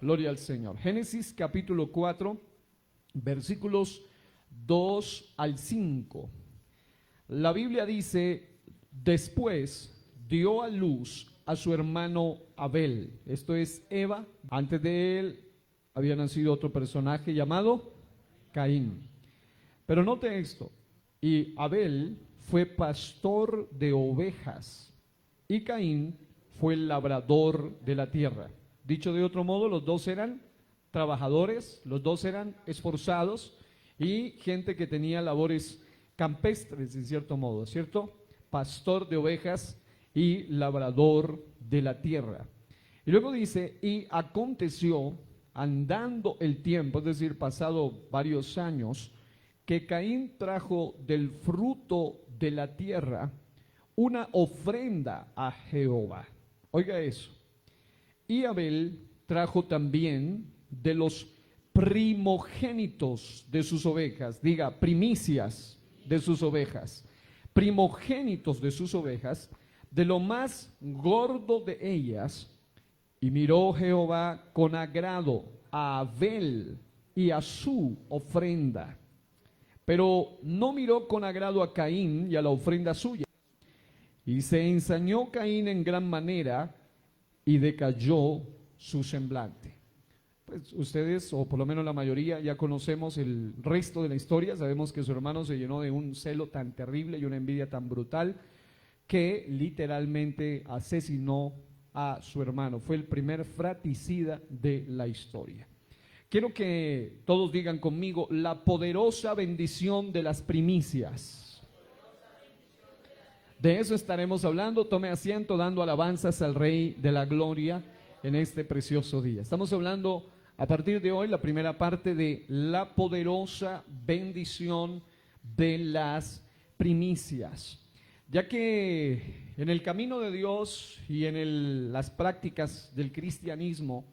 Gloria al Señor. Génesis capítulo 4, versículos 2 al 5. La Biblia dice: después dio a luz a su hermano Abel. Esto es Eva. Antes de él había nacido otro personaje llamado Caín. Pero note esto: y Abel fue pastor de ovejas y Caín fue el labrador de la tierra. Dicho de otro modo, los dos eran trabajadores, los dos eran esforzados y gente que tenía labores campestres, en cierto modo, ¿cierto? Pastor de ovejas y labrador de la tierra. Y luego dice: y aconteció, andando el tiempo, es decir, pasado varios años, que Caín trajo del fruto de la tierra una ofrenda a Jehová. Oiga eso. Y Abel trajo también de los primogénitos de sus ovejas, diga primicias de sus ovejas, primogénitos de sus ovejas, de lo más gordo de ellas. Y miró Jehová con agrado a Abel y a su ofrenda, pero no miró con agrado a Caín y a la ofrenda suya. Y se ensañó Caín en gran manera y decayó su semblante. Pues ustedes, o por lo menos la mayoría, ya conocemos el resto de la historia. Sabemos que su hermano se llenó de un celo tan terrible y una envidia tan brutal que literalmente asesinó a su hermano. Fue el primer fratricida de la historia. Quiero que todos digan conmigo: la poderosa bendición de las primicias. De eso estaremos hablando. Tome asiento dando alabanzas al Rey de la Gloria en este precioso día. Estamos hablando a partir de hoy la primera parte de la poderosa bendición de las primicias. Ya que en el camino de Dios y en las prácticas del cristianismo,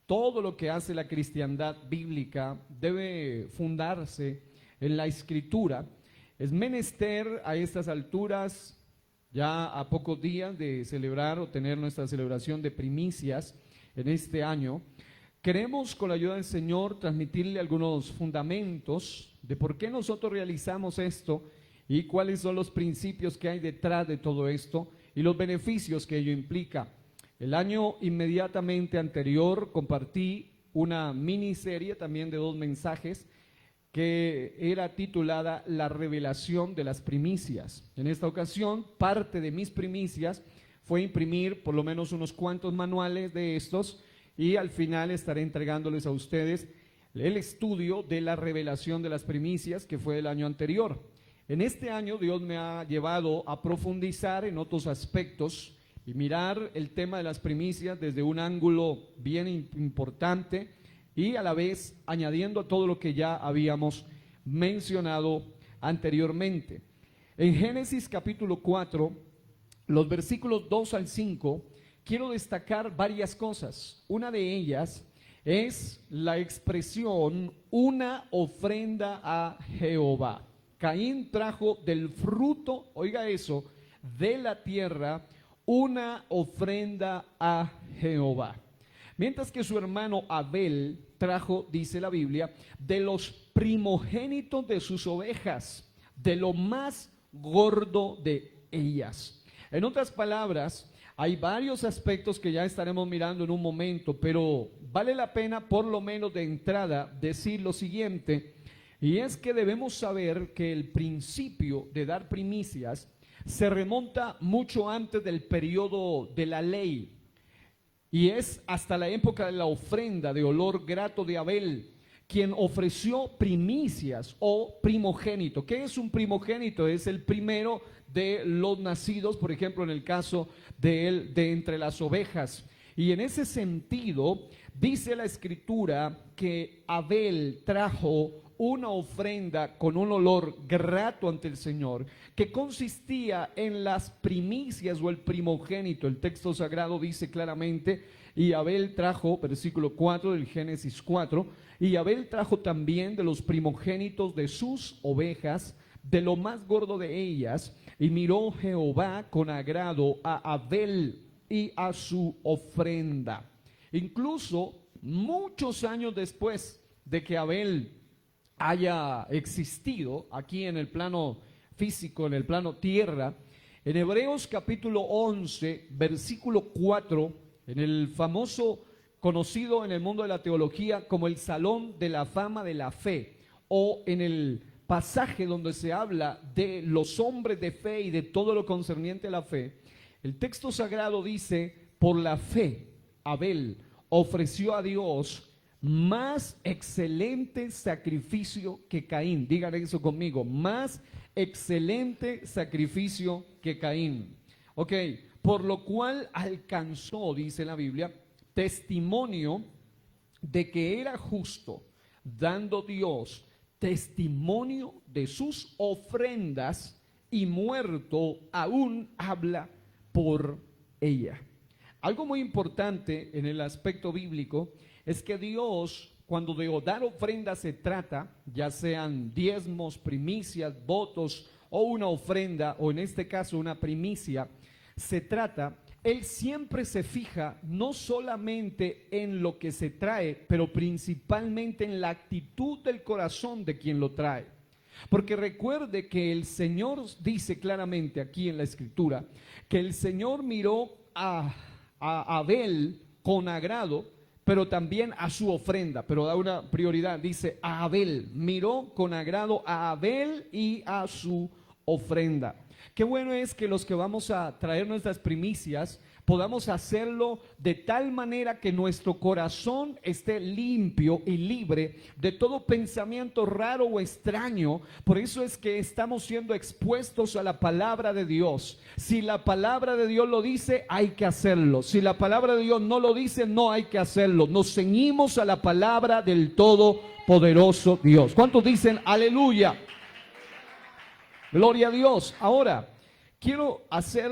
todo lo que hace la cristiandad bíblica debe fundarse en la Escritura. Es menester a estas alturas, ya a pocos días de celebrar o tener nuestra celebración de primicias en este año, queremos con la ayuda del Señor transmitirle algunos fundamentos de por qué nosotros realizamos esto y cuáles son los principios que hay detrás de todo esto y los beneficios que ello implica. El año inmediatamente anterior compartí una miniserie también de 2 mensajes que era titulada La revelación de las primicias. En esta ocasión, parte de mis primicias fue imprimir por lo menos unos cuantos manuales de estos y al final estaré entregándoles a ustedes el estudio de la revelación de las primicias que fue el año anterior. En este año Dios me ha llevado a profundizar en otros aspectos y mirar el tema de las primicias desde un ángulo bien importante y a la vez añadiendo a todo lo que ya habíamos mencionado anteriormente. En Génesis capítulo 4, los versículos 2 al 5, quiero destacar varias cosas. Una de ellas es la expresión una ofrenda a Jehová. Caín trajo del fruto, oiga eso, de la tierra una ofrenda a Jehová. Mientras que su hermano Abel trajo, dice la Biblia, de los primogénitos de sus ovejas, de lo más gordo de ellas. En otras palabras, hay varios aspectos que ya estaremos mirando en un momento, pero vale la pena por lo menos de entrada decir lo siguiente, y es que debemos saber que el principio de dar primicias se remonta mucho antes del periodo de la ley. Y es hasta la época de la ofrenda de olor grato de Abel, quien ofreció primicias o primogénito. ¿Qué es un primogénito? Es el primero de los nacidos, por ejemplo, en el caso de él, de entre las ovejas. Y en ese sentido, dice la Escritura que Abel trajo una ofrenda con un olor grato ante el Señor, que consistía en las primicias o el primogénito. El texto sagrado dice claramente: y Abel trajo, versículo 4 del Génesis 4, y Abel trajo también de los primogénitos de sus ovejas, de lo más gordo de ellas, y miró Jehová con agrado a Abel y a su ofrenda. Incluso muchos años después de que Abel haya existido aquí en el plano físico, en el plano tierra, en Hebreos capítulo 11, versículo 4, en el famoso, conocido en el mundo de la teología como el Salón de la Fama de la Fe, o en el pasaje donde se habla de los hombres de fe y de todo lo concerniente a la fe, el texto sagrado dice: por la fe, Abel ofreció a Dios más excelente sacrificio que Caín. Digan eso conmigo: más excelente sacrificio que Caín. Ok, por lo cual alcanzó, dice la Biblia, testimonio de que era justo, dando Dios testimonio de sus ofrendas, y muerto aún habla por ella. Algo muy importante en el aspecto bíblico es que Dios, cuando de dar ofrendas se trata, ya sean diezmos, primicias, votos o una ofrenda, o en este caso una primicia, se trata, Él siempre se fija no solamente en lo que se trae, pero principalmente en la actitud del corazón de quien lo trae. Porque recuerde que el Señor dice claramente aquí en la Escritura que el Señor miró a Abel con agrado, pero también a su ofrenda, pero da una prioridad, dice a Abel, miró con agrado a Abel y a su ofrenda. Qué bueno es que los que vamos a traer nuestras primicias podamos hacerlo de tal manera que nuestro corazón esté limpio y libre de todo pensamiento raro o extraño. Por eso es que estamos siendo expuestos a la palabra de Dios. Si la palabra de Dios lo dice, hay que hacerlo. Si la palabra de Dios no lo dice, no hay que hacerlo. Nos ceñimos a la palabra del todopoderoso Dios. ¿Cuántos dicen aleluya? Gloria a Dios. Ahora, quiero hacer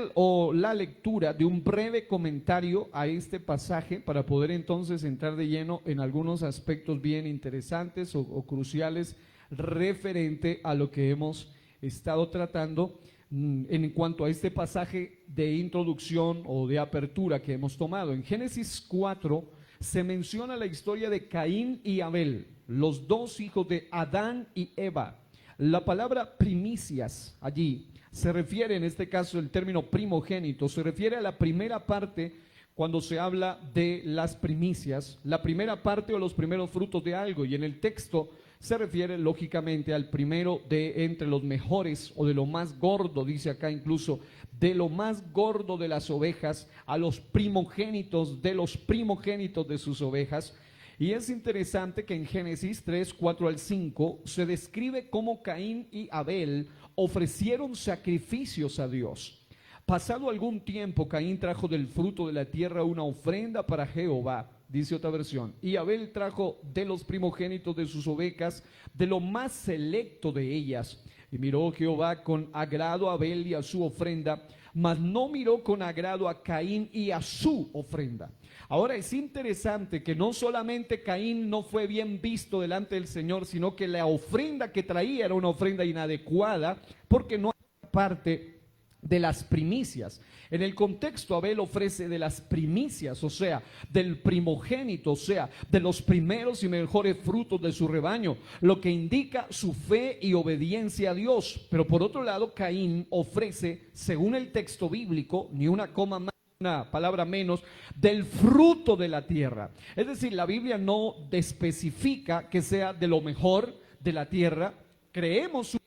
la lectura de un breve comentario a este pasaje para poder entonces entrar de lleno en algunos aspectos bien interesantes o cruciales referente a lo que hemos estado tratando en cuanto a este pasaje de introducción o de apertura que hemos tomado. En Génesis 4 se menciona la historia de Caín y Abel, los dos hijos de Adán y Eva. La palabra primicias allí se refiere, en este caso el término primogénito, se refiere a la primera parte cuando se habla de las primicias, la primera parte o los primeros frutos de algo, y en el texto se refiere lógicamente al primero de entre los mejores o de lo más gordo, dice acá incluso, de lo más gordo de las ovejas, a los primogénitos de los primogénitos de sus ovejas. Y es interesante que en Génesis 3, 4 al 5 se describe cómo Caín y Abel ofrecieron sacrificios a Dios. Pasado algún tiempo, Caín trajo del fruto de la tierra una ofrenda para Jehová, dice otra versión, y Abel trajo de los primogénitos de sus ovejas, de lo más selecto de ellas. Y miró Jehová con agrado a Abel y a su ofrenda, mas no miró con agrado a Caín y a su ofrenda. Ahora es interesante que no solamente Caín no fue bien visto delante del Señor, sino que la ofrenda que traía era una ofrenda inadecuada, porque no era parte de las primicias. En el contexto, Abel ofrece de las primicias, o sea, del primogénito, o sea, de los primeros y mejores frutos de su rebaño, lo que indica su fe y obediencia a Dios. Pero por otro lado, Caín ofrece, según el texto bíblico, ni una coma más, una palabra menos, del fruto de la tierra. Es decir, la Biblia no especifica que sea de lo mejor de la tierra. Creemos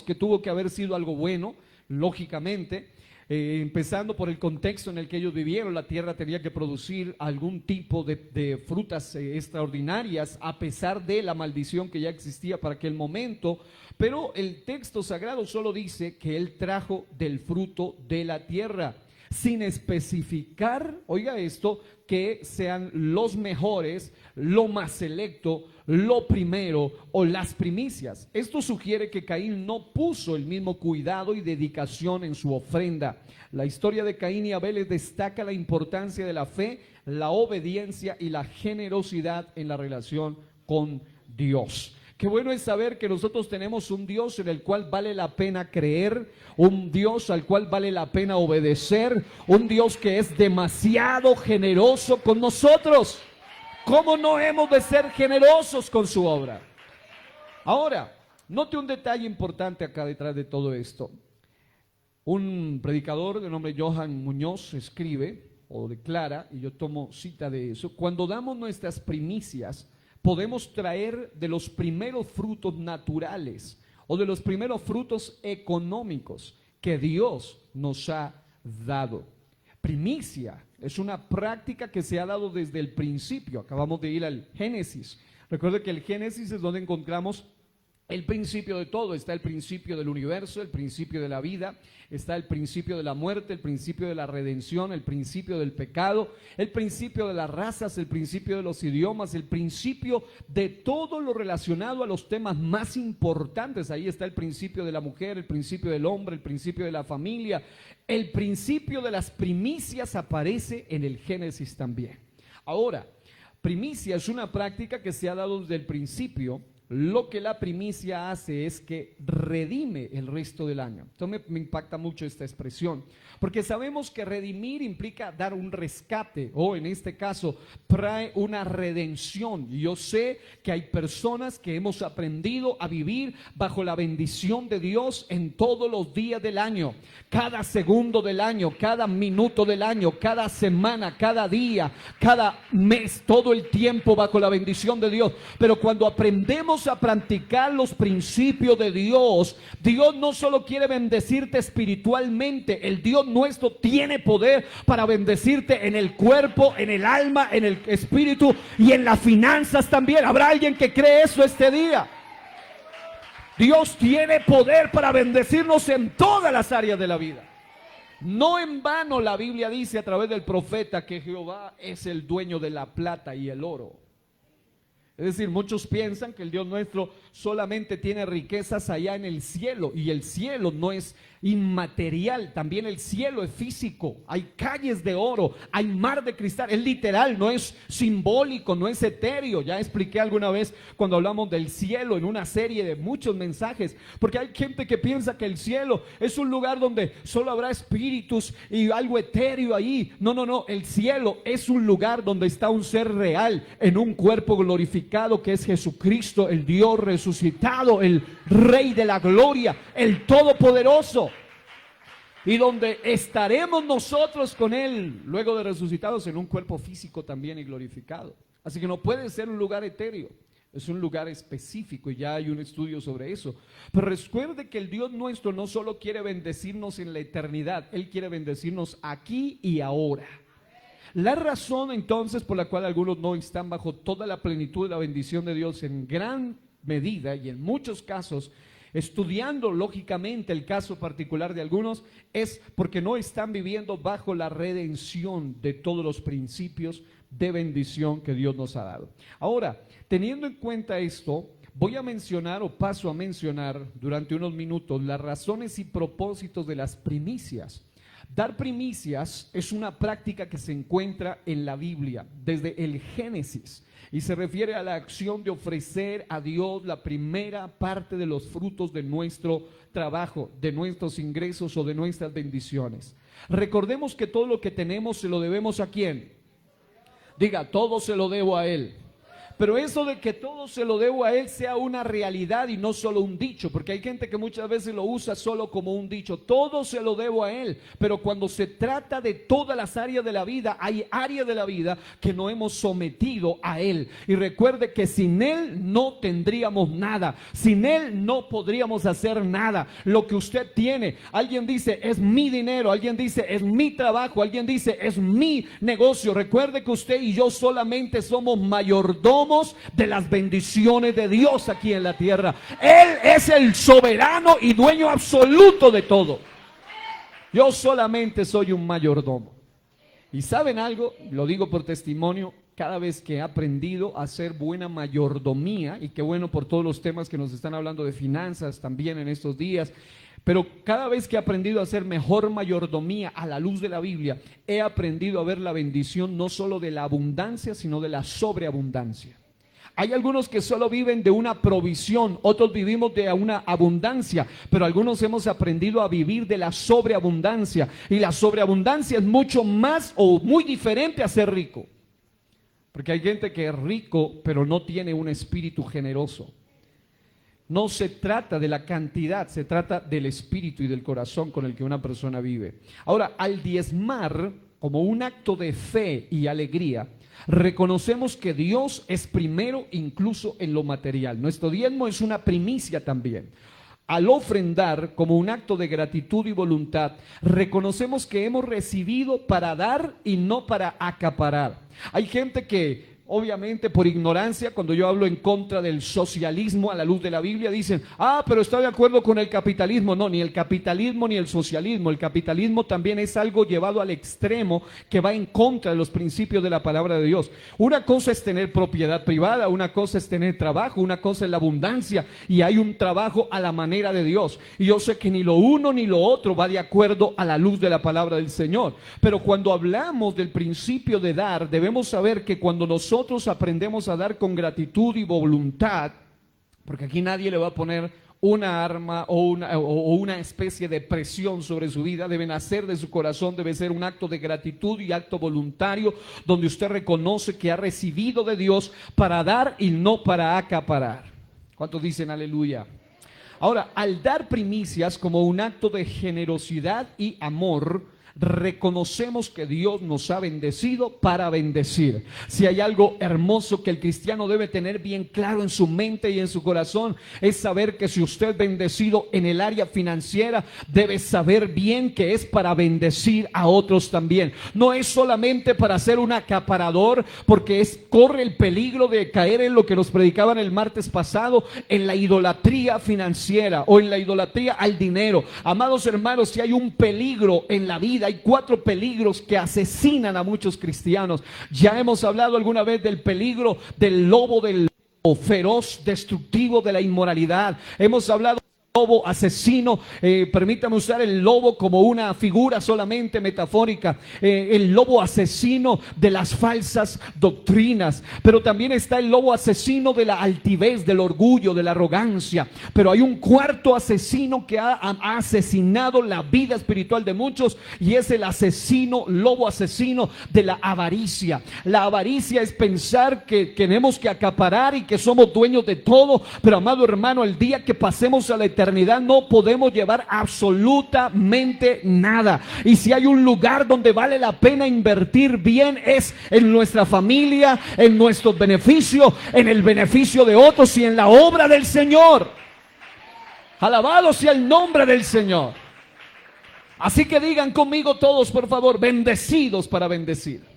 que tuvo que haber sido algo bueno, lógicamente, empezando por el contexto en el que ellos vivieron. La tierra tenía que producir algún tipo de frutas extraordinarias, a pesar de la maldición que ya existía para aquel momento. Pero el texto sagrado solo dice que él trajo del fruto de la tierra, sin especificar, oiga esto, que sean los mejores, lo más selecto, lo primero o las primicias. Esto sugiere que Caín no puso el mismo cuidado y dedicación en su ofrenda. La historia de Caín y Abel destaca la importancia de la fe, la obediencia y la generosidad en la relación con Dios. Qué bueno es saber que nosotros tenemos un Dios en el cual vale la pena creer, un Dios al cual vale la pena obedecer, un Dios que es demasiado generoso con nosotros. ¿Cómo no hemos de ser generosos con su obra? Ahora, note un detalle importante acá detrás de todo esto. Un predicador de nombre Johan Muñoz escribe o declara, y yo tomo cita de eso: cuando damos nuestras primicias, podemos traer de los primeros frutos naturales o de los primeros frutos económicos que Dios nos ha dado. Primicia es una práctica que se ha dado desde el principio. Acabamos de ir al Génesis. Recuerda que el Génesis es donde encontramos el principio de todo. Está el principio del universo, el principio de la vida, está el principio de la muerte, el principio de la redención, el principio del pecado, el principio de las razas, el principio de los idiomas, el principio de todo lo relacionado a los temas más importantes. Ahí está el principio de la mujer, el principio del hombre, el principio de la familia. El principio de las primicias aparece en el Génesis también. Ahora, primicia es una práctica que se ha dado desde el principio. Lo que la primicia hace es que redime el resto del año. Entonces me impacta mucho esta expresión, porque sabemos que redimir implica dar un rescate, o en este caso trae una redención. Y yo sé que hay personas que hemos aprendido a vivir bajo la bendición de Dios en todos los días del año, cada segundo del año, cada minuto del año, cada semana, cada día, cada mes, todo el tiempo bajo la bendición de Dios. Pero cuando aprendemos a practicar los principios de Dios, Dios no solo quiere bendecirte espiritualmente, el Dios nuestro tiene poder para bendecirte en el cuerpo, en el alma, en el espíritu y en las finanzas también. ¿Habrá alguien que cree eso este día? Dios tiene poder para bendecirnos en todas las áreas de la vida. No en vano la Biblia dice a través del profeta que Jehová es el dueño de la plata y el oro. Es decir, muchos piensan que el Dios nuestro solamente tiene riquezas allá en el cielo, y el cielo no es inmaterial, también el cielo es físico. Hay calles de oro, hay mar de cristal, es literal, no es simbólico, no es etéreo. Ya expliqué alguna vez cuando hablamos del cielo en una serie de muchos mensajes, porque hay gente que piensa que el cielo es un lugar donde solo habrá espíritus y algo etéreo ahí. No, el cielo es un lugar donde está un ser real en un cuerpo glorificado, que es Jesucristo, el Dios resucitado, el Rey de la gloria, el Todopoderoso, y donde estaremos nosotros con Él luego de resucitados en un cuerpo físico también y glorificado. Así que no puede ser un lugar etéreo, es un lugar específico, y ya hay un estudio sobre eso. Pero recuerde que el Dios nuestro no solo quiere bendecirnos en la eternidad, Él quiere bendecirnos aquí y ahora. La razón entonces por la cual algunos no están bajo toda la plenitud de la bendición de Dios en gran medida, y en muchos casos estudiando lógicamente el caso particular de algunos, es porque no están viviendo bajo la redención de todos los principios de bendición que Dios nos ha dado. Ahora, teniendo en cuenta esto, voy a mencionar, o paso a mencionar durante unos minutos, las razones y propósitos de las primicias. Dar primicias es una práctica que se encuentra en la Biblia desde el Génesis, y se refiere a la acción de ofrecer a Dios la primera parte de los frutos de nuestro trabajo, de nuestros ingresos o de nuestras bendiciones. Recordemos que todo lo que tenemos se lo debemos ¿a quién? Diga, todo se lo debo a Él. Pero eso de que todo se lo debo a Él sea una realidad y no solo un dicho, porque hay gente que muchas veces lo usa solo como un dicho. Todo se lo debo a Él, pero cuando se trata de todas las áreas de la vida, hay áreas de la vida que no hemos sometido a Él. Y recuerde que sin Él no tendríamos nada, sin Él no podríamos hacer nada. Lo que usted tiene, alguien dice es mi dinero, alguien dice es mi trabajo, alguien dice es mi negocio. Recuerde que usted y yo solamente somos mayordomos de las bendiciones de Dios aquí en la tierra. Él es el soberano y dueño absoluto de todo. Yo solamente soy un mayordomo. Y ¿saben algo? Lo digo por testimonio. Cada vez que he aprendido a hacer buena mayordomía, y qué bueno por todos los temas que nos están hablando de finanzas también en estos días, pero cada vez que he aprendido a hacer mejor mayordomía a la luz de la Biblia, he aprendido a ver la bendición no solo de la abundancia, sino de la sobreabundancia. Hay algunos que solo viven de una provisión, otros vivimos de una abundancia, pero algunos hemos aprendido a vivir de la sobreabundancia, y la sobreabundancia es mucho más o muy diferente a ser rico. Porque hay gente que es rico, pero no tiene un espíritu generoso. No se trata de la cantidad, se trata del espíritu y del corazón con el que una persona vive. Ahora, al diezmar, como un acto de fe y alegría, reconocemos que Dios es primero incluso en lo material. Nuestro diezmo es una primicia también. Al ofrendar como un acto de gratitud y voluntad, reconocemos que hemos recibido para dar y no para acaparar. Hay gente que, obviamente por ignorancia, cuando yo hablo en contra del socialismo a la luz de la Biblia, dicen, pero estoy de acuerdo con el capitalismo. No, ni el capitalismo ni el socialismo. El capitalismo también es algo llevado al extremo que va en contra de los principios de la palabra de Dios. Una cosa es tener propiedad privada, una cosa es tener trabajo, una cosa es la abundancia, y hay un trabajo a la manera de Dios. Y yo sé que ni lo uno ni lo otro va de acuerdo a la luz de la palabra del Señor. Pero cuando hablamos del principio de dar, debemos saber que cuando nosotros aprendemos a dar con gratitud y voluntad, porque aquí nadie le va a poner una arma o una especie de presión sobre su vida, debe nacer de su corazón, debe ser un acto de gratitud y acto voluntario, donde usted reconoce que ha recibido de Dios para dar y no para acaparar. ¿Cuántos dicen aleluya? Ahora, al dar primicias como un acto de generosidad y amor, reconocemos que Dios nos ha bendecido para bendecir. Si hay algo hermoso que el cristiano debe tener bien claro en su mente y en su corazón, es saber que si usted es bendecido en el área financiera, debe saber bien que es para bendecir a otros también. No es solamente para ser un acaparador, porque corre el peligro de caer en lo que nos predicaban el martes pasado, en la idolatría financiera o en la idolatría al dinero. Amados hermanos, si hay un peligro en la vida, hay 4 peligros que asesinan a muchos cristianos. Ya hemos hablado alguna vez del peligro del lobo, del lobo feroz, destructivo de la inmoralidad. Hemos hablado lobo asesino, permítame usar el lobo como una figura solamente metafórica, el lobo asesino de las falsas doctrinas, pero también está el lobo asesino de la altivez, del orgullo, de la arrogancia. Pero hay un cuarto asesino que ha asesinado la vida espiritual de muchos, y es el lobo asesino de la avaricia. La avaricia es pensar que tenemos que acaparar y que somos dueños de todo, pero amado hermano, el día que pasemos a la eternidad no podemos llevar absolutamente nada. Y si hay un lugar donde vale la pena invertir bien, es en nuestra familia, en nuestros beneficios, en el beneficio de otros y en la obra del Señor. Alabado sea el nombre del Señor. Así que digan conmigo todos, por favor, bendecidos para bendecir.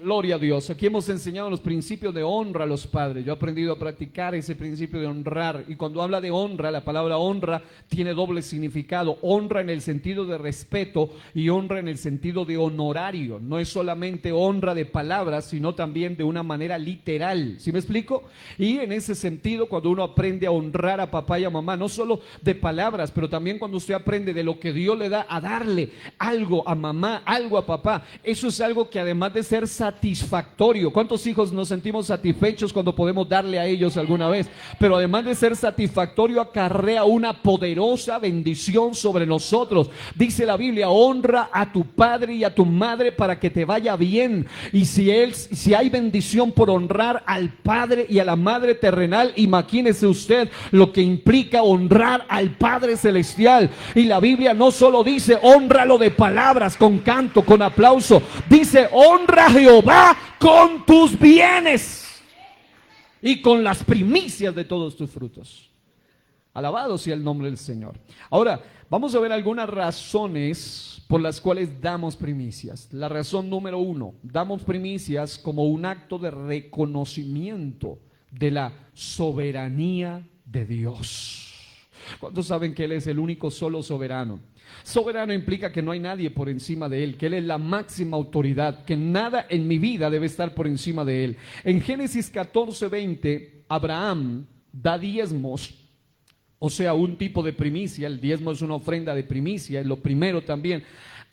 Gloria a Dios. Aquí hemos enseñado los principios de honra a los padres. Yo he aprendido a practicar ese principio de honrar. Y cuando habla de honra, la palabra honra tiene doble significado. Honra en el sentido de respeto y honra en el sentido de honorario. No es solamente honra de palabras, sino también de una manera literal. ¿Sí me explico? Y en ese sentido, cuando uno aprende a honrar a papá y a mamá, no solo de palabras, pero también cuando usted aprende de lo que Dios le da, a darle algo a mamá, algo a papá, eso es algo que además de ser satisfactorio. ¿Cuántos hijos nos sentimos satisfechos cuando podemos darle a ellos alguna vez? Pero además de ser satisfactorio, acarrea una poderosa bendición sobre nosotros. Dice la Biblia, honra a tu padre y a tu madre para que te vaya bien. Y si hay bendición por honrar al padre y a la madre terrenal, imagínese usted lo que implica honrar al Padre celestial. Y la Biblia no solo dice honralo de palabras, con canto, con aplauso, dice honra a Jehová con tus bienes y con las primicias de todos tus frutos. Alabado sea el nombre del Señor. Ahora, vamos a ver algunas razones por las cuales damos primicias. La razón número 1, damos primicias como un acto de reconocimiento de la soberanía de Dios. ¿Cuántos saben que Él es el único solo soberano? Soberano implica que no hay nadie por encima de Él, que Él es la máxima autoridad, que nada en mi vida debe estar por encima de Él. En Génesis 14:20, Abraham da diezmos, o sea, un tipo de primicia. El diezmo es una ofrenda de primicia, es lo primero también,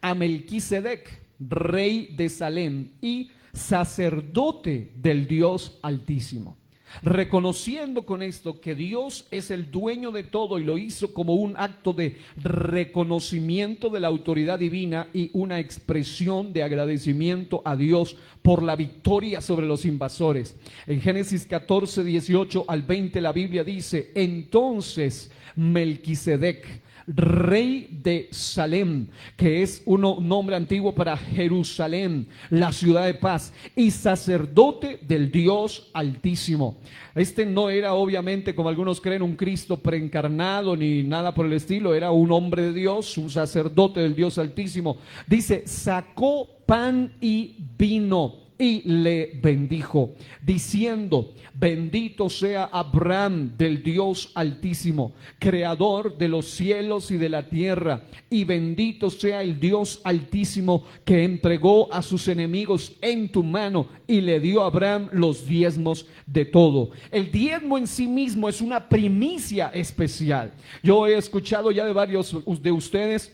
a Melquisedec, rey de Salem y sacerdote del Dios Altísimo. reconociendo con esto que Dios es el dueño de todo y lo hizo como un acto de reconocimiento de la autoridad divina y una expresión de agradecimiento a Dios por la victoria sobre los invasores. En Génesis 14, 18 al 20 la Biblia dice: entonces Melquisedec, rey de Salem, que es un nombre antiguo para Jerusalén, la ciudad de paz, y sacerdote del Dios Altísimo. Este no era, obviamente, como algunos creen, un Cristo preencarnado ni nada por el estilo. Era un hombre de Dios, un sacerdote del Dios Altísimo. Dice: sacó pan y vino y le bendijo, diciendo: bendito sea Abraham del Dios Altísimo, creador de los cielos y de la tierra, y bendito sea el Dios Altísimo que entregó a sus enemigos en tu mano y le dio a Abraham los diezmos de todo. El diezmo en sí mismo es una primicia especial. Yo he escuchado ya de varios de ustedes,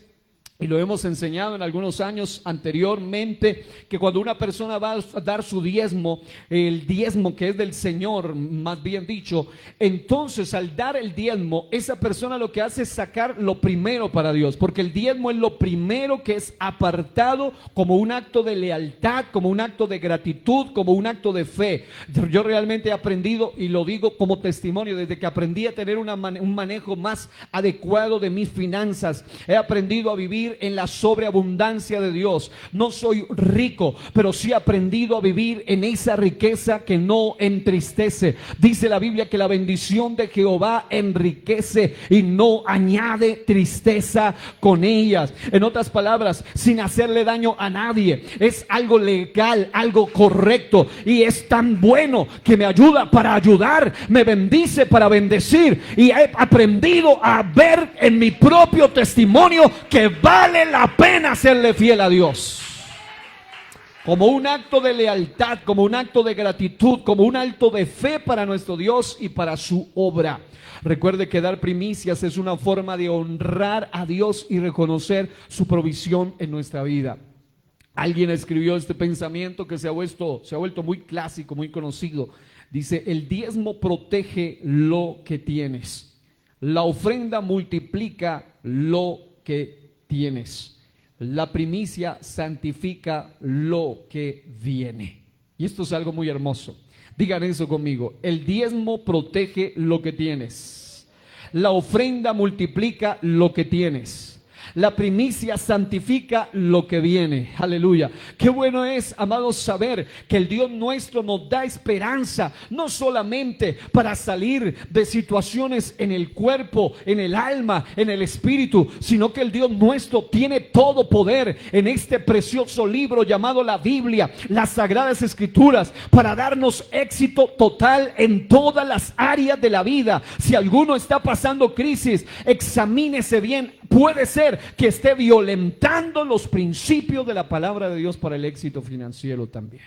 y lo hemos enseñado en algunos años anteriormente, que cuando una persona va a dar su diezmo, el diezmo que es del Señor, más bien dicho, entonces al dar el diezmo, esa persona lo que hace es sacar lo primero para Dios, porque el diezmo es lo primero que es apartado como un acto de lealtad, como un acto de gratitud, como un acto de fe. Yo realmente he aprendido, y lo digo como testimonio, desde que aprendí a tener un manejo más adecuado de mis finanzas, he aprendido a vivir en la sobreabundancia de Dios. No soy rico, pero sí he aprendido a vivir en esa riqueza que no entristece. Dice la Biblia que la bendición de Jehová enriquece y no añade tristeza con ellas. En otras palabras, sin hacerle daño a nadie. Es algo legal, algo correcto, y es tan bueno que me ayuda para ayudar, me bendice para bendecir, y he aprendido a ver en mi propio testimonio que vale la pena serle fiel a Dios, como un acto de lealtad, como un acto de gratitud, como un acto de fe para nuestro Dios y para su obra. Recuerde que dar primicias es una forma de honrar a Dios y reconocer su provisión en nuestra vida. Alguien escribió este pensamiento que se ha vuelto muy clásico, muy conocido. Dice: el diezmo protege lo que tienes, la ofrenda multiplica lo que tienes, la primicia santifica lo que viene. Y esto es algo muy hermoso. Digan eso conmigo: el diezmo protege lo que tienes, la ofrenda multiplica lo que tienes, la primicia santifica lo que viene. Aleluya. Qué bueno es, amados, saber que el Dios nuestro nos da esperanza, no solamente para salir de situaciones en el cuerpo, en el alma, en el espíritu, sino que el Dios nuestro tiene todo poder en este precioso libro llamado la Biblia, las Sagradas Escrituras, para darnos éxito total en todas las áreas de la vida. Si alguno está pasando crisis, examínese bien. Puede ser que esté violentando los principios de la palabra de Dios para el éxito financiero también.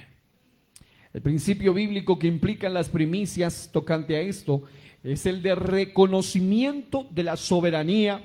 El principio bíblico que implican las primicias tocante a esto es el de reconocimiento de la soberanía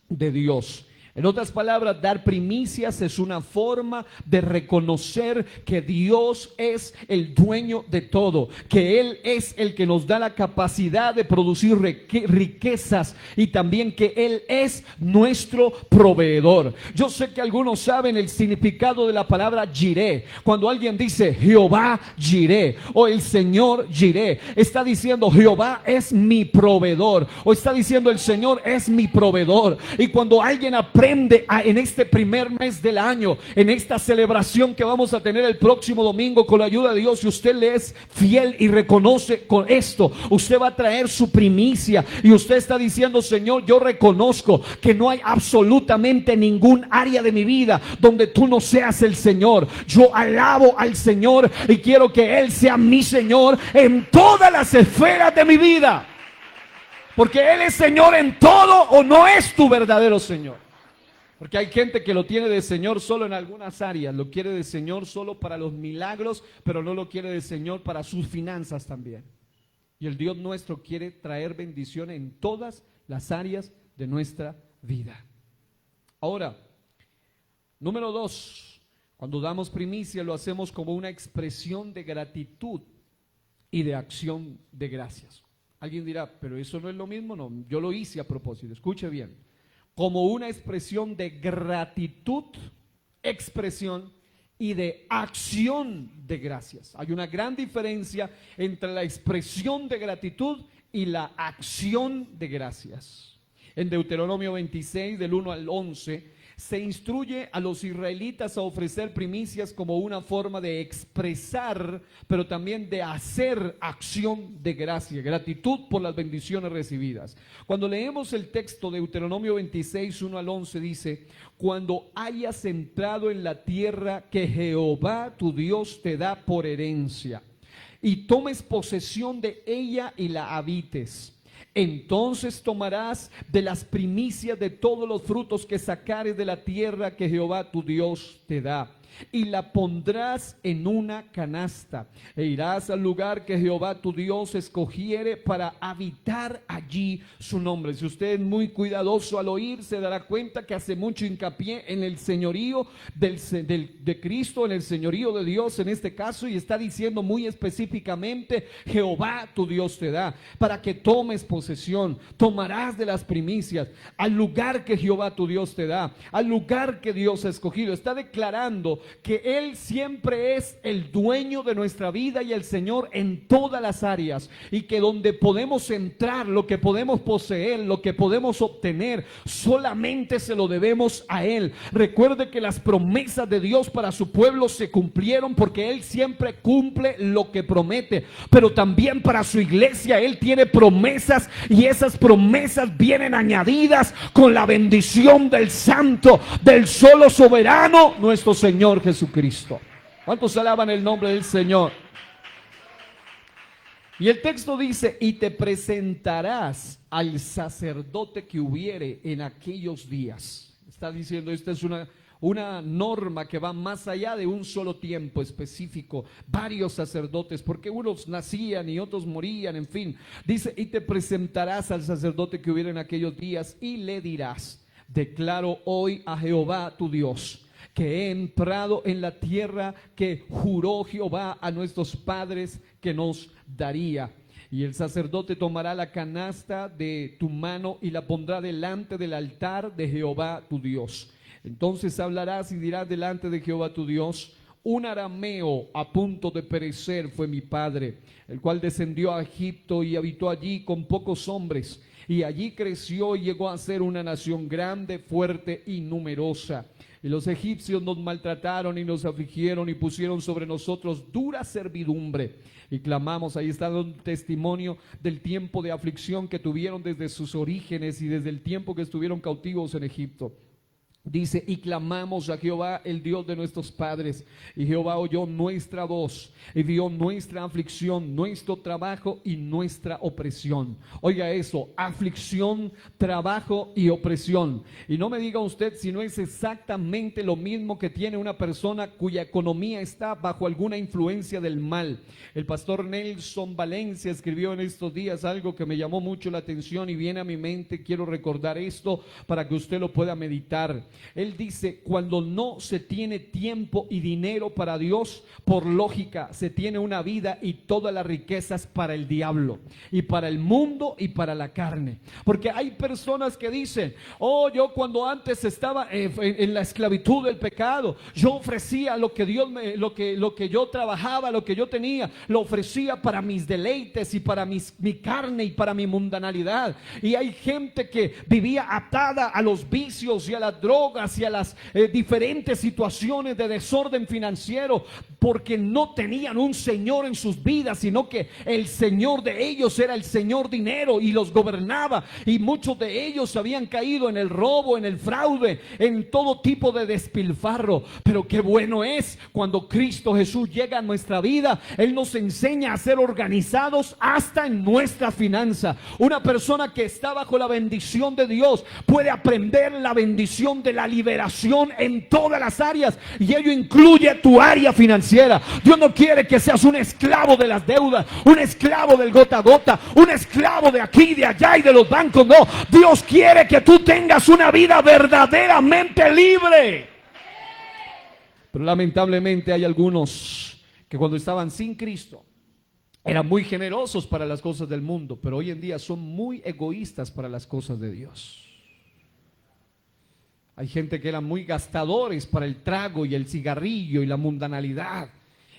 de Dios. En otras palabras, dar primicias es una forma de reconocer que Dios es el dueño de todo, que Él es el que nos da la capacidad de producir riquezas, y también que Él es nuestro proveedor. Yo sé que algunos saben el significado de la palabra Jireh. Cuando alguien dice Jehová Jireh o el Señor Jireh, está diciendo Jehová es mi proveedor, o está diciendo el Señor es mi proveedor. Y cuando alguien aprende en este primer mes del año, en esta celebración que vamos a tener el próximo domingo con la ayuda de Dios, y usted le es fiel y reconoce con esto, usted va a traer su primicia y usted está diciendo: Señor, yo reconozco que no hay absolutamente ningún área de mi vida donde tú no seas el Señor. Yo alabo al Señor y quiero que Él sea mi Señor en todas las esferas de mi vida, porque Él es Señor en todo. ¿O no es tu verdadero Señor? Porque hay gente que lo tiene de Señor solo en algunas áreas, lo quiere de Señor solo para los milagros, pero no lo quiere de Señor para sus finanzas también. Y el Dios nuestro quiere traer bendición en todas las áreas de nuestra vida. Ahora, número 2, cuando damos primicia lo hacemos como una expresión de gratitud y de acción de gracias. Alguien dirá, pero eso no es lo mismo. No, yo lo hice a propósito, escuche bien. Como una expresión de gratitud, expresión y de acción de gracias. Hay una gran diferencia entre la expresión de gratitud y la acción de gracias. En Deuteronomio 26, del 1 al 11, se instruye a los israelitas a ofrecer primicias como una forma de expresar, pero también de hacer acción de gracia, gratitud por las bendiciones recibidas. Cuando leemos el texto de Deuteronomio 26, 1 al 11, dice: cuando hayas entrado en la tierra que Jehová tu Dios te da por herencia, y tomes posesión de ella y la habites, entonces tomarás de las primicias de todos los frutos que sacares de la tierra que Jehová tu Dios te da, y la pondrás en una canasta, e irás al lugar que Jehová tu Dios escogiere para habitar allí su nombre. Si usted es muy cuidadoso al oír, se dará cuenta que hace mucho hincapié en el señorío de Cristo, en el señorío de Dios en este caso, y está diciendo muy específicamente: Jehová tu Dios te da, para que tomes posesión, tomarás de las primicias, al lugar que Jehová tu Dios te da, al lugar que Dios ha escogido. Está declarando que Él siempre es el dueño de nuestra vida y el Señor en todas las áreas, y que donde podemos entrar, lo que podemos poseer, lo que podemos obtener, solamente se lo debemos a Él. Recuerde que las promesas de Dios para su pueblo se cumplieron, porque Él siempre cumple lo que promete, pero también para su iglesia Él tiene promesas, y esas promesas vienen añadidas con la bendición del Santo, del solo soberano, nuestro Señor Jesucristo. ¿Cuántos alaban el nombre del Señor? Y el texto dice: y te presentarás al sacerdote que hubiere en aquellos días. Está diciendo, esta es una norma que va más allá de un solo tiempo específico, varios sacerdotes, porque unos nacían y otros morían, en fin. Dice: y te presentarás al sacerdote que hubiera en aquellos días, y le dirás: declaro hoy a Jehová tu Dios que he entrado en la tierra que juró Jehová a nuestros padres que nos daría. Y el sacerdote tomará la canasta de tu mano y la pondrá delante del altar de Jehová tu Dios. Entonces hablarás y dirás delante de Jehová tu Dios: un arameo a punto de perecer fue mi padre, el cual descendió a Egipto y habitó allí con pocos hombres, y allí creció y llegó a ser una nación grande, fuerte y numerosa. Y los egipcios nos maltrataron y nos afligieron y pusieron sobre nosotros dura servidumbre. Y clamamos, ahí está un testimonio del tiempo de aflicción que tuvieron desde sus orígenes y desde el tiempo que estuvieron cautivos en Egipto. Dice: y clamamos a Jehová, el Dios de nuestros padres, y Jehová oyó nuestra voz y vio nuestra aflicción, nuestro trabajo y nuestra opresión. Oiga eso: aflicción, trabajo y opresión. Y no me diga usted si no es exactamente lo mismo que tiene una persona cuya economía está bajo alguna influencia del mal. El pastor Nelson Valencia escribió en estos días algo que me llamó mucho la atención y viene a mi mente. Quiero recordar esto para que usted lo pueda meditar. Él dice: cuando no se tiene tiempo y dinero para Dios, por lógica se tiene una vida y todas las riquezas para el diablo y para el mundo y para la carne. Porque hay personas que dicen: oh, yo cuando antes estaba en la esclavitud del pecado, yo ofrecía lo que Dios lo que yo trabajaba, lo que yo tenía, lo ofrecía para mis deleites y para mi carne y para mi mundanalidad. Y hay gente que vivía atada a los vicios y a las drogas y a las diferentes situaciones de desorden financiero, porque no tenían un Señor en sus vidas, sino que el Señor de ellos era el Señor dinero y los gobernaba, y muchos de ellos habían caído en el robo, en el fraude, en todo tipo de despilfarro. Pero qué bueno es cuando Cristo Jesús llega a nuestra vida. Él nos enseña a ser organizados hasta en nuestra finanza. Una persona que está bajo la bendición de Dios puede aprender la bendición de la liberación en todas las áreas, y ello incluye tu área financiera. Dios no quiere que seas un esclavo de las deudas, un esclavo del gota a gota, un esclavo de aquí, de allá y de los bancos. No, Dios quiere que tú tengas una vida verdaderamente libre. Pero lamentablemente hay algunos que cuando estaban sin Cristo Eran muy generosos para las cosas del mundo, pero hoy en día son muy egoístas para las cosas de Dios. Hay gente que eran muy gastadores para el trago y el cigarrillo y la mundanalidad.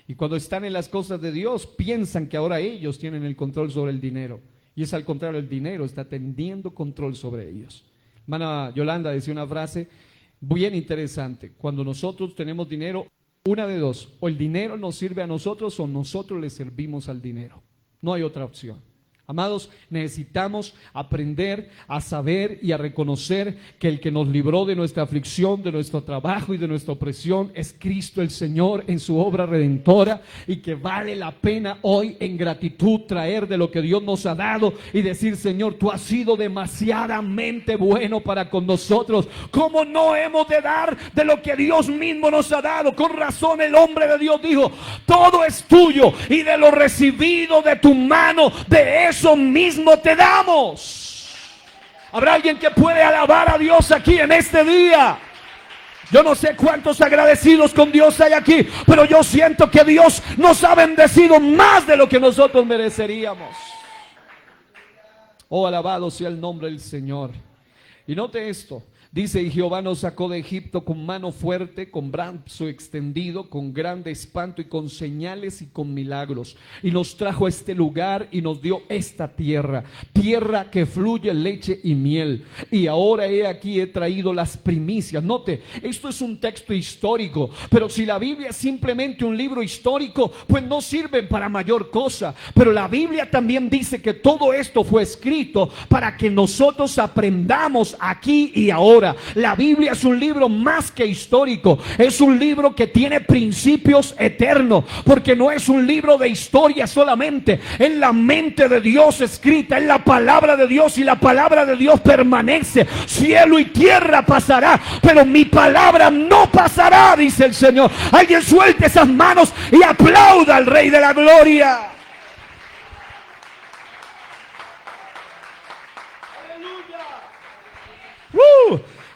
Y cuando están en las cosas de Dios, piensan que ahora ellos tienen el control sobre el dinero. Y es al contrario, el dinero está teniendo control sobre ellos. Hermana Yolanda decía una frase bien interesante: cuando nosotros tenemos dinero, una de dos, o el dinero nos sirve a nosotros o nosotros le servimos al dinero. No hay otra opción. Amados, necesitamos aprender a saber y a reconocer que el que nos libró de nuestra aflicción, de nuestro trabajo y de nuestra opresión es Cristo el Señor en su obra redentora, y que vale la pena hoy en gratitud traer de lo que Dios nos ha dado y decir: Señor, tú has sido demasiadamente bueno para con nosotros. ¿Cómo no hemos de dar de lo que Dios mismo nos ha dado? Con razón el hombre de Dios dijo: todo es tuyo y de lo recibido de tu mano, de eso mismo te damos. ¿Habrá alguien que puede alabar a Dios aquí en este día? Yo no sé cuántos agradecidos con Dios hay aquí, pero yo siento que Dios nos ha bendecido más de lo que nosotros mereceríamos. Oh, alabado sea el nombre del Señor. Y note esto. Dice: y Jehová nos sacó de Egipto con mano fuerte, con brazo extendido, con grande espanto y con señales y con milagros. Y nos trajo a este lugar y nos dio esta tierra, tierra que fluye leche y miel. Y ahora he aquí he traído las primicias. Note, esto es un texto histórico, pero si la Biblia es simplemente un libro histórico, pues no sirve para mayor cosa. Pero la Biblia también dice que todo esto fue escrito para que nosotros aprendamos aquí y ahora. La Biblia es un libro más que histórico, es un libro que tiene principios eternos, porque no es un libro de historia solamente, es la mente de Dios escrita, es la palabra de Dios, y la palabra de Dios permanece. Cielo y tierra pasará, pero mi palabra no pasará, dice el Señor. Alguien suelte esas manos y aplauda al Rey de la Gloria.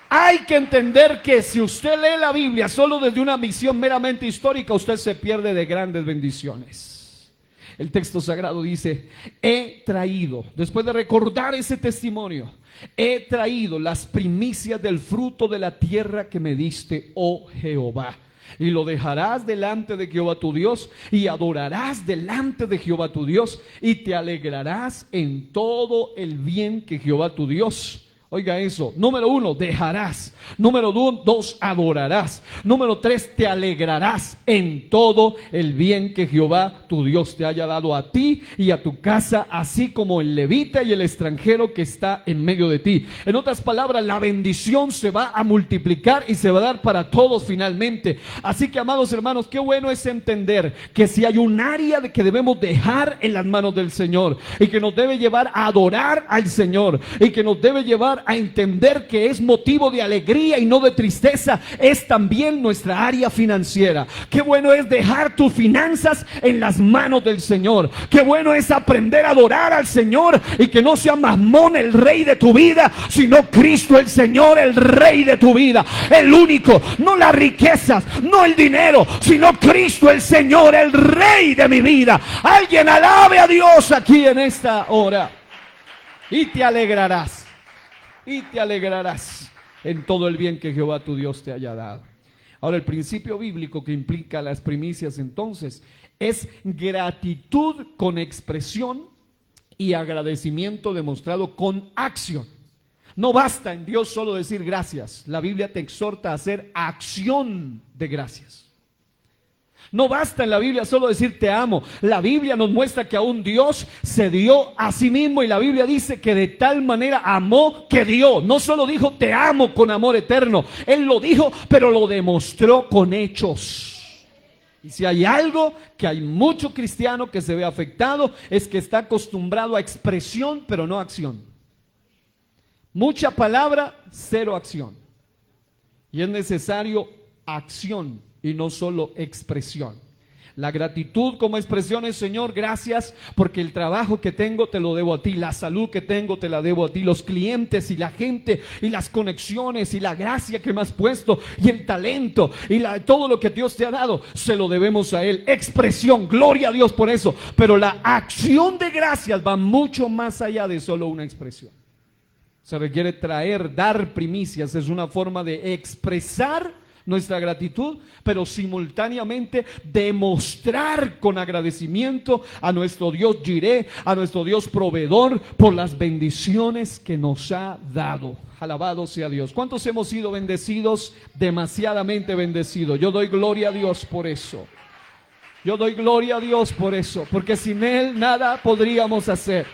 Hay que entender que si usted lee la Biblia solo desde una visión meramente histórica, usted se pierde de grandes bendiciones. El texto sagrado dice: he traído, después de recordar ese testimonio, he traído las primicias del fruto de la tierra que me diste, oh Jehová. Y lo dejarás delante de Jehová tu Dios, y adorarás delante de Jehová tu Dios, y te alegrarás en todo el bien que Jehová tu Dios. Oiga eso: número 1, dejarás. Número 2, adorarás. Número 3, te alegrarás en todo el bien que Jehová tu Dios te haya dado a ti y a tu casa, así como el levita y el extranjero que está en medio de ti. En otras palabras, la bendición se va a multiplicar y se va a dar para todos finalmente. Así que, amados hermanos, qué bueno es entender que si hay un área que debemos dejar en las manos del Señor, y que nos debe llevar a adorar al Señor, y que nos debe llevar a entender que es motivo de alegría y no de tristeza, es también nuestra área financiera. Qué bueno es dejar tus finanzas en las manos del Señor. Qué bueno es aprender a adorar al Señor, y que no sea Mamón el rey de tu vida, sino Cristo el Señor el rey de tu vida. El único, no las riquezas, no el dinero, sino Cristo el Señor el rey de mi vida. Alguien alabe a Dios aquí en esta hora, y te alegrarás. Y te alegrarás en todo el bien que Jehová tu Dios te haya dado. Ahora, el principio bíblico que implica las primicias entonces es gratitud con expresión y agradecimiento demostrado con acción. No basta en Dios solo decir gracias. La Biblia te exhorta a hacer acción de gracias. No basta en la Biblia solo decir te amo. La Biblia nos muestra que aún Dios se dio a sí mismo, y la Biblia dice que de tal manera amó que dio. No solo dijo te amo con amor eterno, Él lo dijo, pero lo demostró con hechos. Y si hay algo que hay mucho cristiano que se ve afectado, es que está acostumbrado a expresión pero no acción. Mucha palabra, cero acción. Y es necesario acción y no solo expresión. La gratitud como expresión es: Señor, gracias porque el trabajo que tengo te lo debo a ti, la salud que tengo te la debo a ti, los clientes y la gente y las conexiones y la gracia que me has puesto y el talento y todo lo que Dios te ha dado, se lo debemos a Él. Expresión, gloria a Dios por eso. Pero la acción de gracias va mucho más allá de solo una expresión. Se requiere dar primicias, es una forma de expresar nuestra gratitud, pero simultáneamente demostrar con agradecimiento a nuestro Dios Jireh, a nuestro Dios proveedor, por las bendiciones que nos ha dado. Alabado sea Dios. ¿Cuántos hemos sido bendecidos? Demasiadamente bendecidos. Yo doy gloria a Dios por eso. Yo doy gloria a Dios por eso, porque sin Él nada podríamos hacer.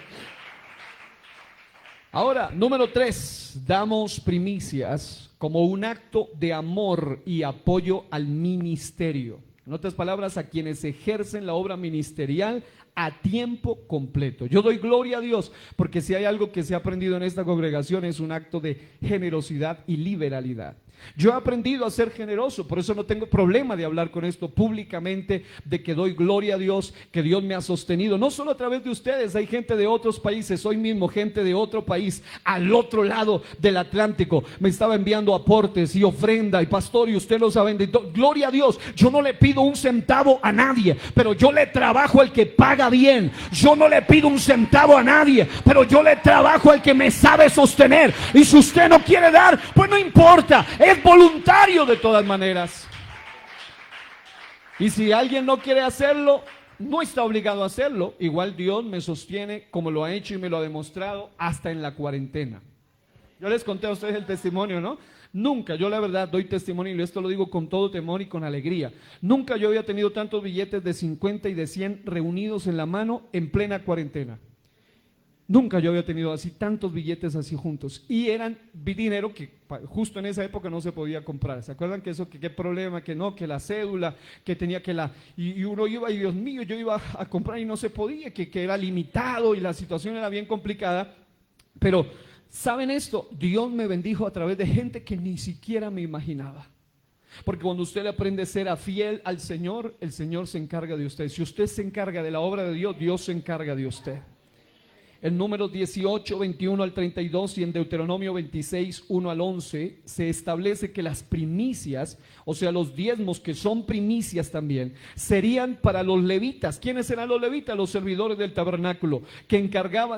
Ahora, número 3, damos primicias como un acto de amor y apoyo al ministerio. En otras palabras, a quienes ejercen la obra ministerial a tiempo completo. Yo doy gloria a Dios porque si hay algo que se ha aprendido en esta congregación es un acto de generosidad y liberalidad. Yo he aprendido a ser generoso, por eso no tengo problema de hablar con esto públicamente, de que doy gloria a Dios, que Dios me ha sostenido, no solo a través de ustedes, hay gente de otros países, hoy mismo gente de otro país, al otro lado del Atlántico, me estaba enviando aportes y ofrenda, y pastor, y usted los ha bendito, gloria a Dios. Yo no le pido un centavo a nadie, pero yo le trabajo al que paga bien. Yo no le pido un centavo a nadie, pero yo le trabajo al que me sabe sostener, y si usted no quiere dar, pues no importa, es voluntario de todas maneras. Y si alguien no quiere hacerlo, no está obligado a hacerlo. Igual Dios me sostiene como lo ha hecho y me lo ha demostrado hasta en la cuarentena. Yo les conté a ustedes el testimonio, ¿no? Nunca, yo la verdad doy testimonio y esto lo digo con todo temor y con alegría. Nunca yo había tenido tantos billetes de 50 y de 100 reunidos en la mano en plena cuarentena. Nunca yo había tenido así tantos billetes así juntos, y eran dinero que justo en esa época no se podía comprar. ¿Se acuerdan que eso, que qué problema, que no, que la cédula, que tenía que y uno iba y Dios mío, yo iba a comprar y no se podía, que era limitado y la situación era bien complicada? Pero ¿saben esto? Dios me bendijo a través de gente que ni siquiera me imaginaba. Porque cuando usted le aprende a ser fiel al Señor, el Señor se encarga de usted. Si usted se encarga de la obra de Dios, Dios se encarga de usted. En Números 18, 21 al 32 y en Deuteronomio 26, 1 al 11 se establece que las primicias, o sea los diezmos que son primicias también, serían para los levitas. ¿Quiénes eran los levitas? Los servidores del tabernáculo, que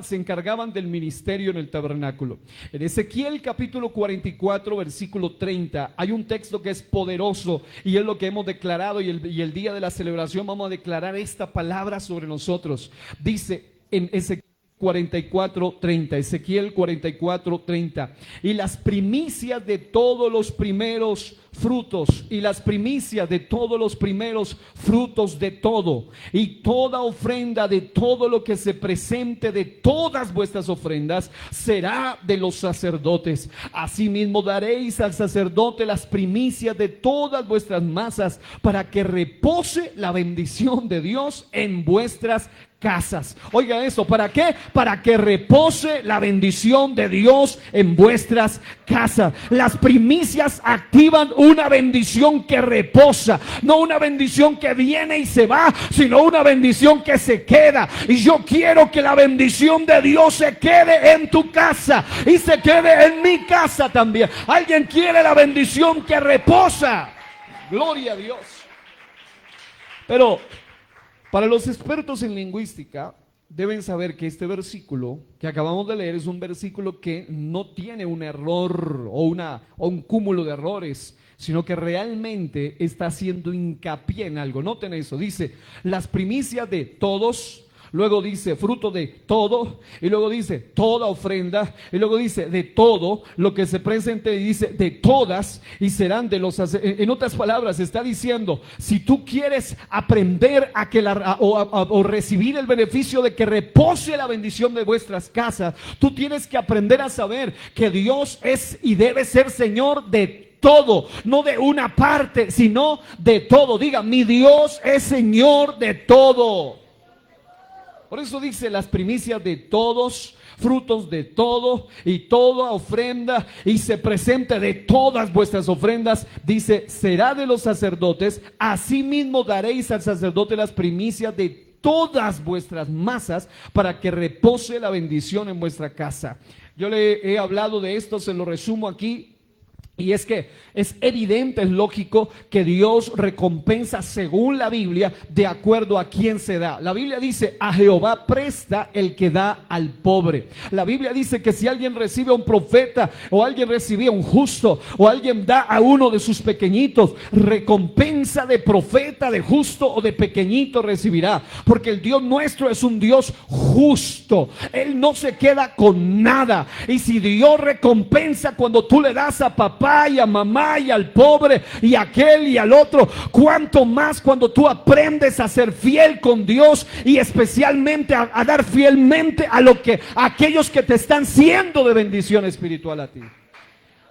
se encargaban del ministerio en el tabernáculo. En Ezequiel capítulo 44 versículo 30 hay un texto que es poderoso y es lo que hemos declarado, y el día de la celebración vamos a declarar esta palabra sobre nosotros. Dice en Ezequiel 44:30, Ezequiel 44:30, y las primicias de todos los primeros frutos, y las primicias de todos los primeros frutos de todo, y toda ofrenda de todo lo que se presente de todas vuestras ofrendas, será de los sacerdotes. Asimismo daréis al sacerdote las primicias de todas vuestras masas, para que repose la bendición de Dios en vuestras casas. Oiga eso, ¿para qué? Para que repose la bendición de Dios en vuestras casas. Las primicias activan una bendición que reposa, no una bendición que viene y se va, sino una bendición que se queda. Y yo quiero que la bendición de Dios se quede en tu casa y se quede en mi casa también. ¿Alguien quiere la bendición que reposa? Gloria a Dios. Pero para los expertos en lingüística, deben saber que este versículo que acabamos de leer es un versículo que no tiene un error o un cúmulo de errores, sino que realmente está haciendo hincapié en algo. Noten eso, dice las primicias de todos, luego dice fruto de todo, y luego dice toda ofrenda, y luego dice de todo lo que se presente, y dice de todas, y serán de los. En otras palabras, está diciendo, si tú quieres aprender a que o recibir el beneficio de que repose la bendición de vuestras casas, tú tienes que aprender a saber que Dios es y debe ser Señor de todo, no de una parte, sino de todo. Diga, mi Dios es Señor de todo. Por eso dice las primicias de todos, frutos de todo y toda ofrenda, y se presente de todas vuestras ofrendas, dice, será de los sacerdotes. Asimismo daréis al sacerdote las primicias de todas vuestras masas, para que repose la bendición en vuestra casa. Yo le he hablado de esto, se lo resumo aquí. Y es que es evidente, es lógico que Dios recompensa según la Biblia de acuerdo a quién se da. La Biblia dice, a Jehová presta el que da al pobre. La Biblia dice que si alguien recibe a un profeta, o alguien recibe a un justo, o alguien da a uno de sus pequeñitos, recompensa de profeta, de justo o de pequeñito recibirá. Porque el Dios nuestro es un Dios justo. Él no se queda con nada. Y si Dios recompensa cuando tú le das a papá y a mamá y al pobre y a aquel y al otro, cuánto más cuando tú aprendes a ser fiel con Dios, y especialmente a dar fielmente a aquellos que te están siendo de bendición espiritual a ti.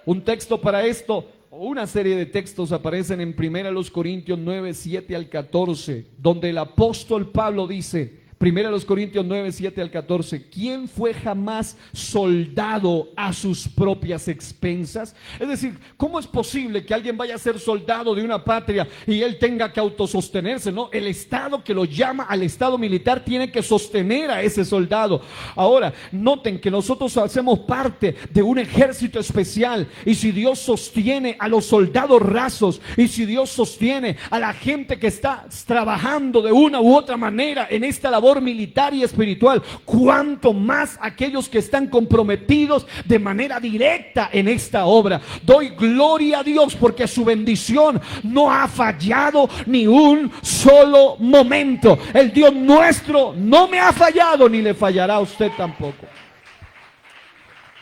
Un texto para esto, o una serie de textos, aparecen en 1 Corintios 9, 7 al 14, donde el apóstol Pablo dice, 1 Corintios 9, 7 al 14, ¿quién fue jamás soldado a sus propias expensas? Es decir, ¿cómo es posible que alguien vaya a ser soldado de una patria y él tenga que autosostenerse? No, el Estado que lo llama al Estado militar tiene que sostener a ese soldado. Ahora, noten que nosotros hacemos parte de un ejército especial, y si Dios sostiene a los soldados rasos, y si Dios sostiene a la gente que está trabajando de una u otra manera en esta labor militar y espiritual, cuánto más aquellos que están comprometidos de manera directa en esta obra. Doy gloria a Dios porque su bendición no ha fallado ni un solo momento. El Dios nuestro no me ha fallado, ni le fallará a usted tampoco.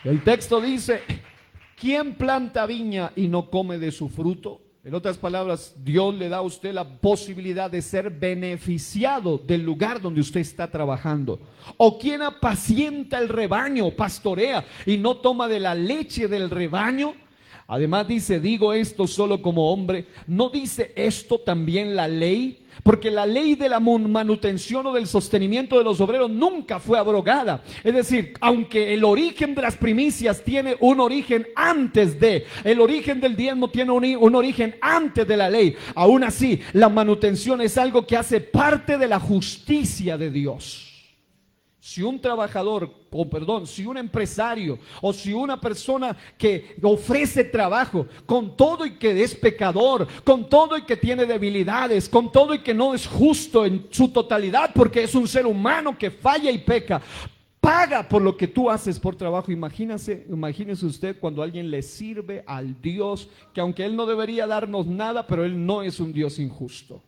El texto dice, ¿quién planta viña y no come de su fruto? En otras palabras, Dios le da a usted la posibilidad de ser beneficiado del lugar donde usted está trabajando. ¿O quién apacienta el rebaño, pastorea, y no toma de la leche del rebaño? Además dice, digo esto solo como hombre. ¿No dice esto también la ley? Porque la ley de la manutención o del sostenimiento de los obreros nunca fue abrogada. Es decir, aunque el origen de las primicias tiene un origen antes de, el origen del diezmo tiene un origen antes de la ley, aún así la manutención es algo que hace parte de la justicia de Dios. Si un trabajador, si un empresario o si una persona que ofrece trabajo, con todo y que es pecador, con todo y que tiene debilidades, con todo y que no es justo en su totalidad, porque es un ser humano que falla y peca, paga por lo que tú haces por trabajo. Imagínese usted cuando alguien le sirve al Dios que, aunque Él no debería darnos nada, pero Él no es un Dios injusto.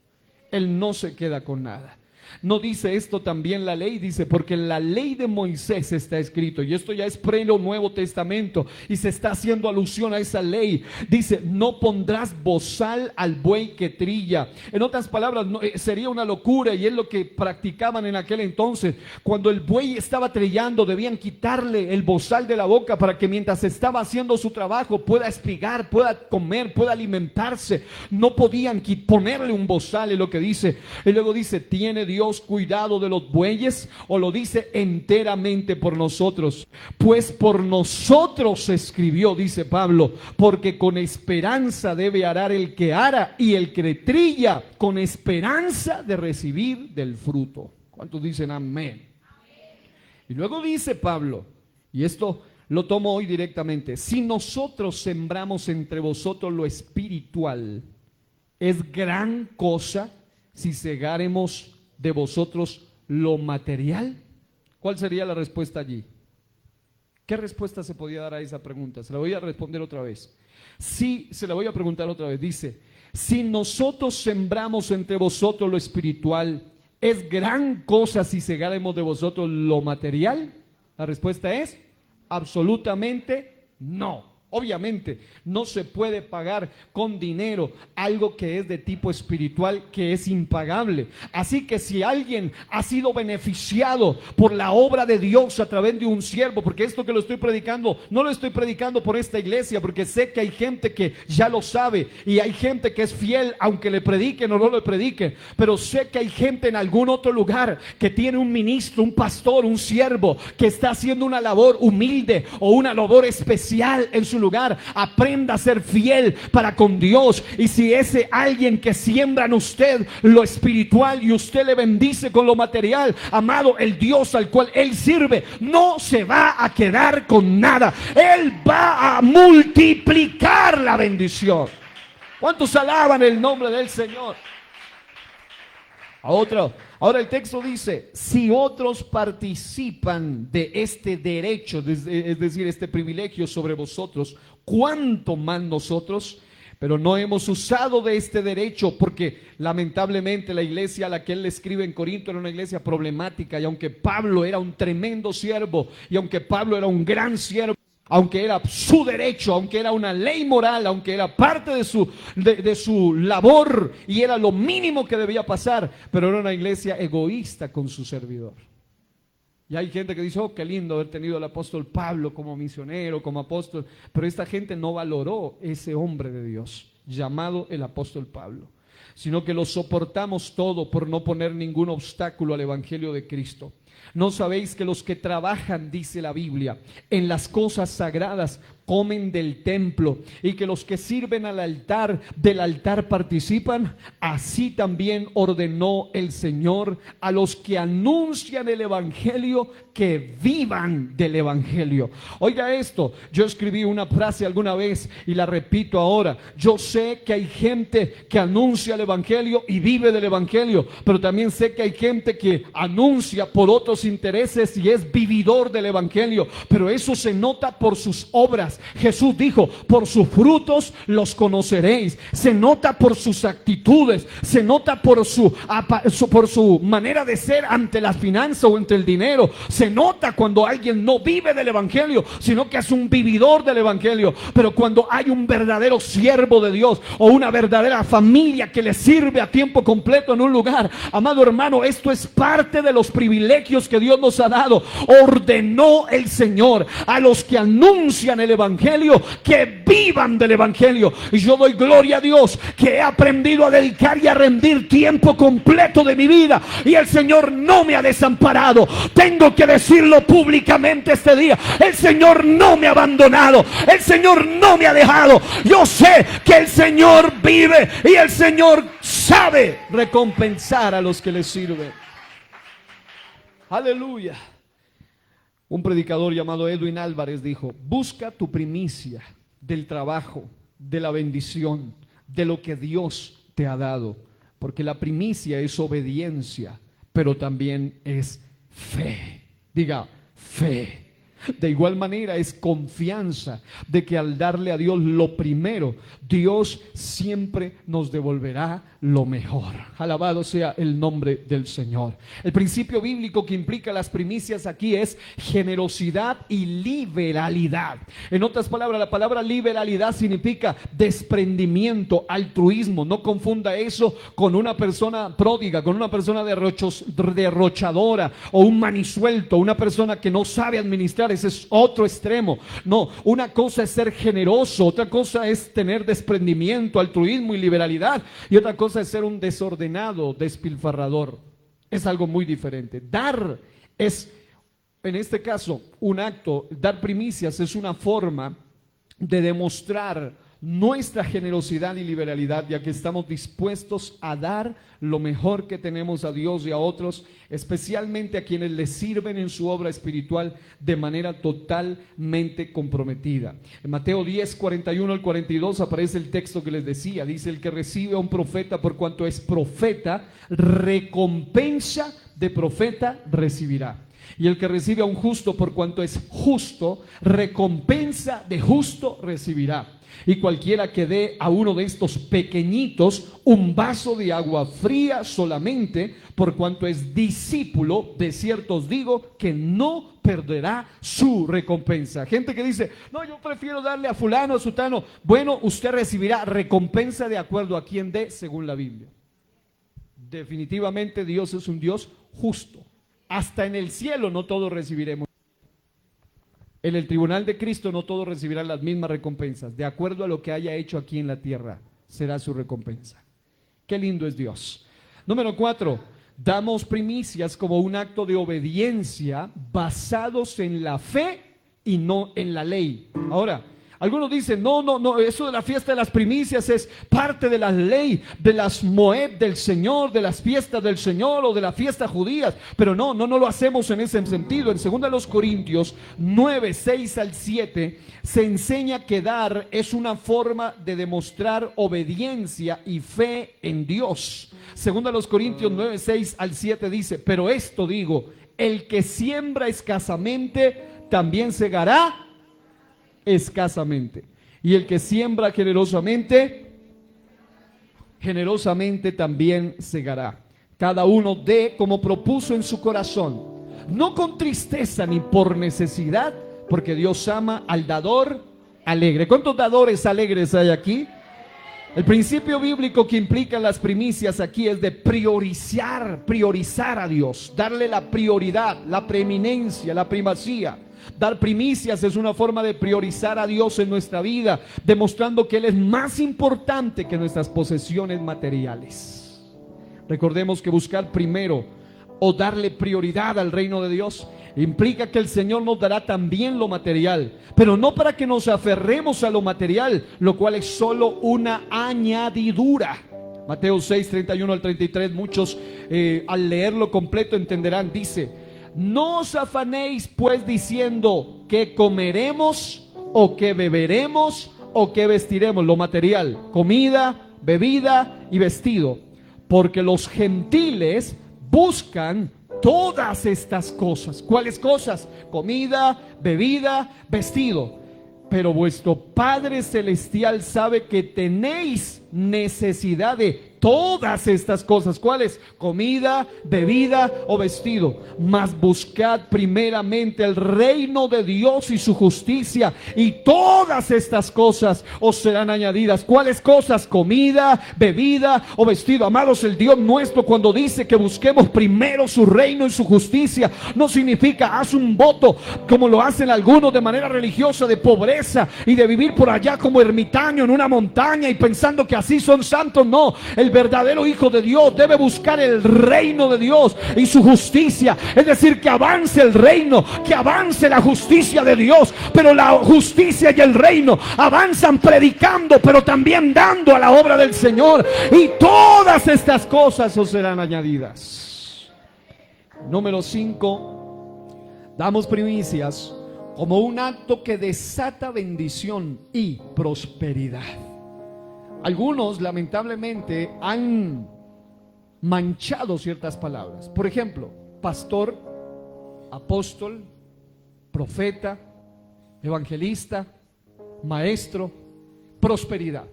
Él no se queda con nada. ¿No dice esto también la ley? Dice, porque en la ley de Moisés está escrito, y esto ya es previo Nuevo Testamento, y se está haciendo alusión a esa ley. Dice, no pondrás bozal al buey que trilla. En otras palabras, sería una locura, y es lo que practicaban en aquel entonces. Cuando el buey estaba trillando, debían quitarle el bozal de la boca para que mientras estaba haciendo su trabajo pueda espigar, pueda comer, pueda alimentarse. No podían ponerle un bozal, es lo que dice. Y luego dice, ¿tiene Dios cuidado de los bueyes? ¿O lo dice enteramente por nosotros? Pues por nosotros se escribió, dice Pablo, porque con esperanza debe arar el que ara, y el que trilla con esperanza de recibir del fruto. ¿Cuántos dicen amén? Y luego dice Pablo, y esto lo tomo hoy directamente, si nosotros sembramos entre vosotros lo espiritual, es gran cosa si segáremos de vosotros lo material. ¿Cuál sería la respuesta allí? ¿Qué respuesta se podía dar a esa pregunta? Se la voy a responder otra vez. Sí, se la voy a preguntar otra vez. Dice, si nosotros sembramos entre vosotros lo espiritual, ¿es gran cosa si segáremos de vosotros lo material? La respuesta es absolutamente no. Obviamente, no se puede pagar con dinero algo que es de tipo espiritual, que es impagable. Así que si alguien ha sido beneficiado por la obra de Dios a través de un siervo, porque esto que lo estoy predicando, no lo estoy predicando por esta iglesia, porque sé que hay gente que ya lo sabe y hay gente que es fiel aunque le prediquen o no le prediquen, pero sé que hay gente en algún otro lugar que tiene un ministro, un pastor, un siervo que está haciendo una labor humilde o una labor especial en su lugar. Aprenda a ser fiel para con Dios, y si ese alguien que siembra en usted lo espiritual y usted le bendice con lo material, amado, el Dios al cual él sirve no se va a quedar con nada. Él va a multiplicar la bendición. ¿Cuántos alaban el nombre del Señor? Ahora el texto dice: si otros participan de este derecho, es decir, este privilegio sobre vosotros, ¿cuánto más nosotros? Pero no hemos usado de este derecho, porque lamentablemente la iglesia a la que él le escribe en Corinto era una iglesia problemática, y aunque Pablo era un tremendo siervo, y aunque Pablo era un gran siervo, aunque era su derecho, aunque era una ley moral, aunque era parte de su labor y era lo mínimo que debía pasar, pero era una iglesia egoísta con su servidor. Y hay gente que dice: oh, qué lindo haber tenido al apóstol Pablo como misionero, como apóstol, pero esta gente no valoró ese hombre de Dios llamado el apóstol Pablo, sino que lo soportamos todo por no poner ningún obstáculo al evangelio de Cristo. ¿No sabéis que los que trabajan, dice la Biblia, en las cosas sagradas comen del templo, y que los que sirven al altar, del altar participan? Así también ordenó el Señor a los que anuncian el evangelio que vivan del evangelio. Oiga esto, yo escribí una frase alguna vez y la repito ahora: yo sé que hay gente que anuncia el evangelio y vive del evangelio, pero también sé que hay gente que anuncia por otros intereses y es vividor del evangelio, pero eso se nota por sus obras. Jesús dijo: por sus frutos los conoceréis. Se nota por sus actitudes, se nota por su manera de ser ante las finanzas o ante el dinero. Se nota cuando alguien no vive del evangelio, sino que es un vividor del evangelio. Pero cuando hay un verdadero siervo de Dios o una verdadera familia que le sirve a tiempo completo en un lugar, amado hermano, esto es parte de los privilegios que Dios nos ha dado. Ordenó el Señor a los que anuncian el evangelio que vivan del evangelio. Y yo doy gloria a Dios que he aprendido a dedicar y a rendir tiempo completo de mi vida, y el Señor no me ha desamparado. Tengo que decirlo públicamente este día: el Señor no me ha abandonado, el Señor no me ha dejado. Yo sé que el Señor vive y el Señor sabe recompensar a los que le sirven. Aleluya. Un predicador llamado Edwin Álvarez dijo: busca tu primicia del trabajo, de la bendición, de lo que Dios te ha dado, porque la primicia es obediencia, pero también es fe. Diga: fe. De igual manera es confianza de que al darle a Dios lo primero, Dios siempre nos devolverá lo mejor. Alabado sea el nombre del Señor. El principio bíblico que implica las primicias aquí es generosidad y liberalidad. En otras palabras, la palabra liberalidad significa desprendimiento, altruismo. No confunda eso con una persona pródiga, con una persona derrochadora o un manisuelto, una persona que no sabe administrar. Ese es otro extremo. No, una cosa es ser generoso, otra cosa es tener desprendimiento, altruismo y liberalidad, y otra cosa es ser un desordenado, despilfarrador. Es algo muy diferente. Dar es, en este caso, un acto. Dar primicias es una forma de demostrar nuestra generosidad y liberalidad, ya que estamos dispuestos a dar lo mejor que tenemos a Dios y a otros, especialmente a quienes le sirven en su obra espiritual de manera totalmente comprometida. En Mateo 10, 41 al 42 aparece el texto que les decía. Dice: el que recibe a un profeta por cuanto es profeta, recompensa de profeta recibirá. Y el que recibe a un justo por cuanto es justo, recompensa de justo recibirá. Y cualquiera que dé a uno de estos pequeñitos un vaso de agua fría solamente, por cuanto es discípulo, de cierto os digo que no perderá su recompensa. Gente que dice, no, yo prefiero darle a fulano, a sutano. Bueno, usted recibirá recompensa de acuerdo a quien dé, según la Biblia. Definitivamente Dios es un Dios justo. Hasta en el cielo no todos recibiremos. En el tribunal de Cristo no todos recibirán las mismas recompensas. De acuerdo a lo que haya hecho aquí en la tierra, será su recompensa. Qué lindo es Dios. Número 4, damos primicias como un acto de obediencia basados en la fe y no en la ley. Ahora, algunos dicen, no, eso de la fiesta de las primicias es parte de la ley, de las Moed del Señor, de las fiestas del Señor o de las fiestas judías. Pero no lo hacemos en ese sentido. En 2 Corintios 9, 6 al 7, se enseña que dar es una forma de demostrar obediencia y fe en Dios. 2 Corintios 9, 6 al 7 dice, pero esto digo, el que siembra escasamente, también segará escasamente. Y el que siembra generosamente, generosamente también segará. Cada uno dé como propuso en su corazón, no con tristeza ni por necesidad, porque Dios ama al dador alegre. ¿Cuántos dadores alegres hay aquí? El principio bíblico que implican las primicias aquí es de priorizar a Dios, darle la prioridad, la preeminencia, la primacía. Dar primicias es una forma de priorizar a Dios en nuestra vida, demostrando que Él es más importante que nuestras posesiones materiales. Recordemos que buscar primero o darle prioridad al reino de Dios implica que el Señor nos dará también lo material, pero no para que nos aferremos a lo material, lo cual es solo una añadidura. Mateo 6, 31 al 33, muchos al leerlo completo entenderán, dice: no os afanéis pues diciendo qué comeremos o qué beberemos o qué vestiremos, lo material, comida, bebida y vestido, porque los gentiles buscan todas estas cosas. ¿Cuáles cosas? Comida, bebida, vestido. Pero vuestro Padre Celestial sabe que tenéis necesidad de todas estas cosas. ¿Cuáles? Comida, bebida o vestido. Mas buscad primeramente el reino de Dios y su justicia, y todas estas cosas os serán añadidas. ¿Cuáles cosas? Comida, bebida o vestido. Amados, el Dios nuestro, cuando dice que busquemos primero su reino y su justicia, no significa haz un voto como lo hacen algunos de manera religiosa, de pobreza y de vivir por allá como ermitaño en una montaña y pensando que así son santos. No, el verdadero hijo de Dios debe buscar el reino de Dios y su justicia, es decir, que avance el reino, que avance la justicia de Dios. Pero la justicia y el reino avanzan predicando, pero también dando a la obra del Señor, y todas estas cosas os serán añadidas. Número 5, damos primicias como un acto que desata bendición y prosperidad. Algunos lamentablemente han manchado ciertas palabras. Por ejemplo, pastor, apóstol, profeta, evangelista, maestro, prosperidad.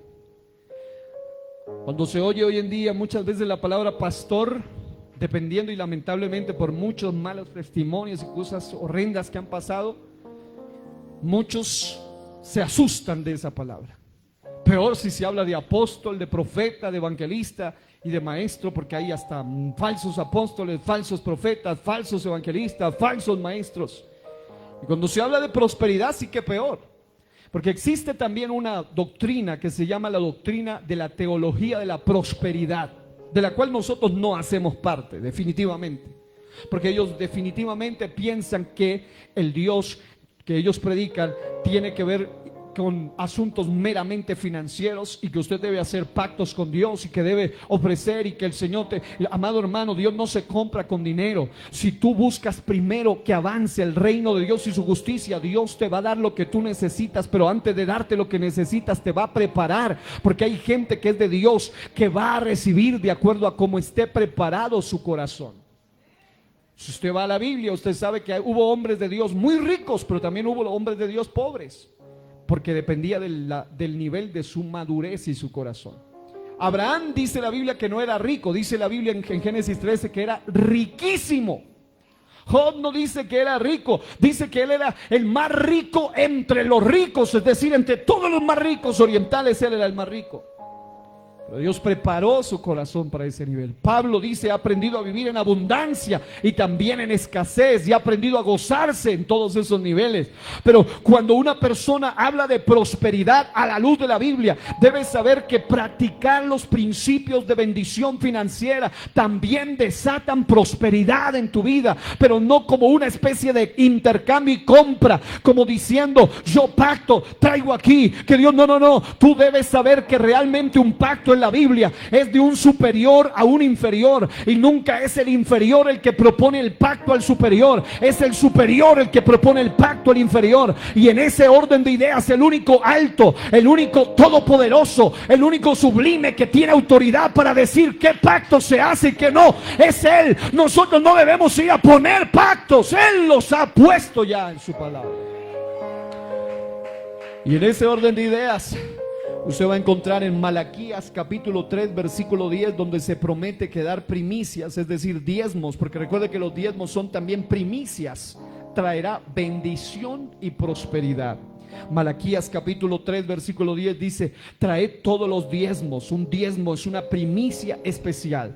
Cuando se oye hoy en día muchas veces la palabra pastor, dependiendo y lamentablemente por muchos malos testimonios y cosas horrendas que han pasado, muchos se asustan de esa palabra. Peor si se habla de apóstol, de profeta, de evangelista y de maestro, porque hay hasta falsos apóstoles, falsos profetas, falsos evangelistas, falsos maestros. Y cuando se habla de prosperidad, sí que peor, porque existe también una doctrina que se llama la doctrina de la teología de la prosperidad, de la cual nosotros no hacemos parte, definitivamente, porque ellos definitivamente piensan que el Dios que ellos predican tiene que ver con asuntos meramente financieros, y que usted debe hacer pactos con Dios y que debe ofrecer, y que el Señor te... Amado hermano, Dios no se compra con dinero. Si tú buscas primero que avance el reino de Dios y su justicia, Dios te va a dar lo que tú necesitas, pero antes de darte lo que necesitas te va a preparar, porque hay gente que es de Dios que va a recibir de acuerdo a cómo esté preparado su corazón. Si usted va a la Biblia, usted sabe que hubo hombres de Dios muy ricos, pero también hubo hombres de Dios pobres, porque dependía del nivel de su madurez y su corazón. Abraham, dice la Biblia, que no era rico. Dice la Biblia en Génesis 13 que era riquísimo. Job no dice que era rico, dice que él era el más rico entre los ricos, es decir, entre todos los más ricos orientales, él era el más rico. Pero Dios preparó su corazón para ese nivel. Pablo dice, ha aprendido a vivir en abundancia y también en escasez, y ha aprendido a gozarse en todos esos niveles. Pero cuando una persona habla de prosperidad a la luz de la Biblia, debe saber que practicar los principios de bendición financiera también desatan prosperidad en tu vida, pero no como una especie de intercambio y compra, como diciendo, yo pacto, traigo aquí, que Dios, no, tú debes saber que realmente un pacto en la Biblia es de un superior a un inferior, y nunca es el inferior el que propone el pacto al superior, es el superior el que propone el pacto al inferior. Y en ese orden de ideas, el único alto, el único todopoderoso, el único sublime que tiene autoridad para decir qué pacto se hace y qué no, es Él. Nosotros no debemos ir a poner pactos, Él los ha puesto ya en su palabra. Y en ese orden de ideas, usted va a encontrar en Malaquías capítulo 3 versículo 10, donde se promete que dar primicias, es decir, diezmos, porque recuerde que los diezmos son también primicias, traerá bendición y prosperidad. Malaquías capítulo 3 versículo 10 dice, traed todos los diezmos. Un diezmo es una primicia especial.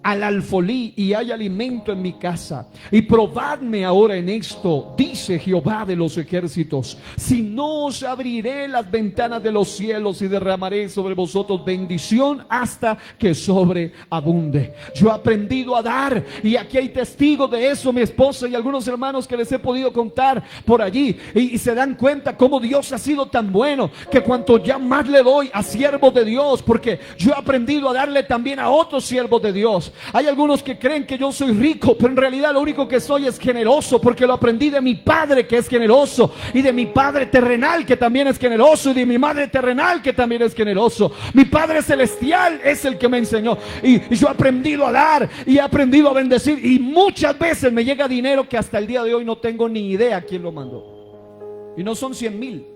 Al alfolí, y hay alimento en mi casa, y probadme ahora en esto, dice Jehová de los ejércitos, si no os abriré las ventanas de los cielos y derramaré sobre vosotros bendición hasta que sobreabunde. Yo he aprendido a dar, y aquí hay testigos de eso, mi esposa y algunos hermanos que les he podido contar por allí, y se dan cuenta cómo Dios ha sido tan bueno, que cuanto ya más le doy a siervos de Dios, porque yo he aprendido a darle también a otros siervos de Dios. Hay algunos que creen que yo soy rico, pero en realidad lo único que soy es generoso, porque lo aprendí de mi padre, que es generoso, y de mi padre terrenal, que también es generoso, y de mi madre terrenal, que también es generoso. Mi padre celestial es el que me enseñó, y yo he aprendido a dar, y he aprendido a bendecir, y muchas veces me llega dinero que hasta el día de hoy no tengo ni idea quién lo mandó, y no son 100,000,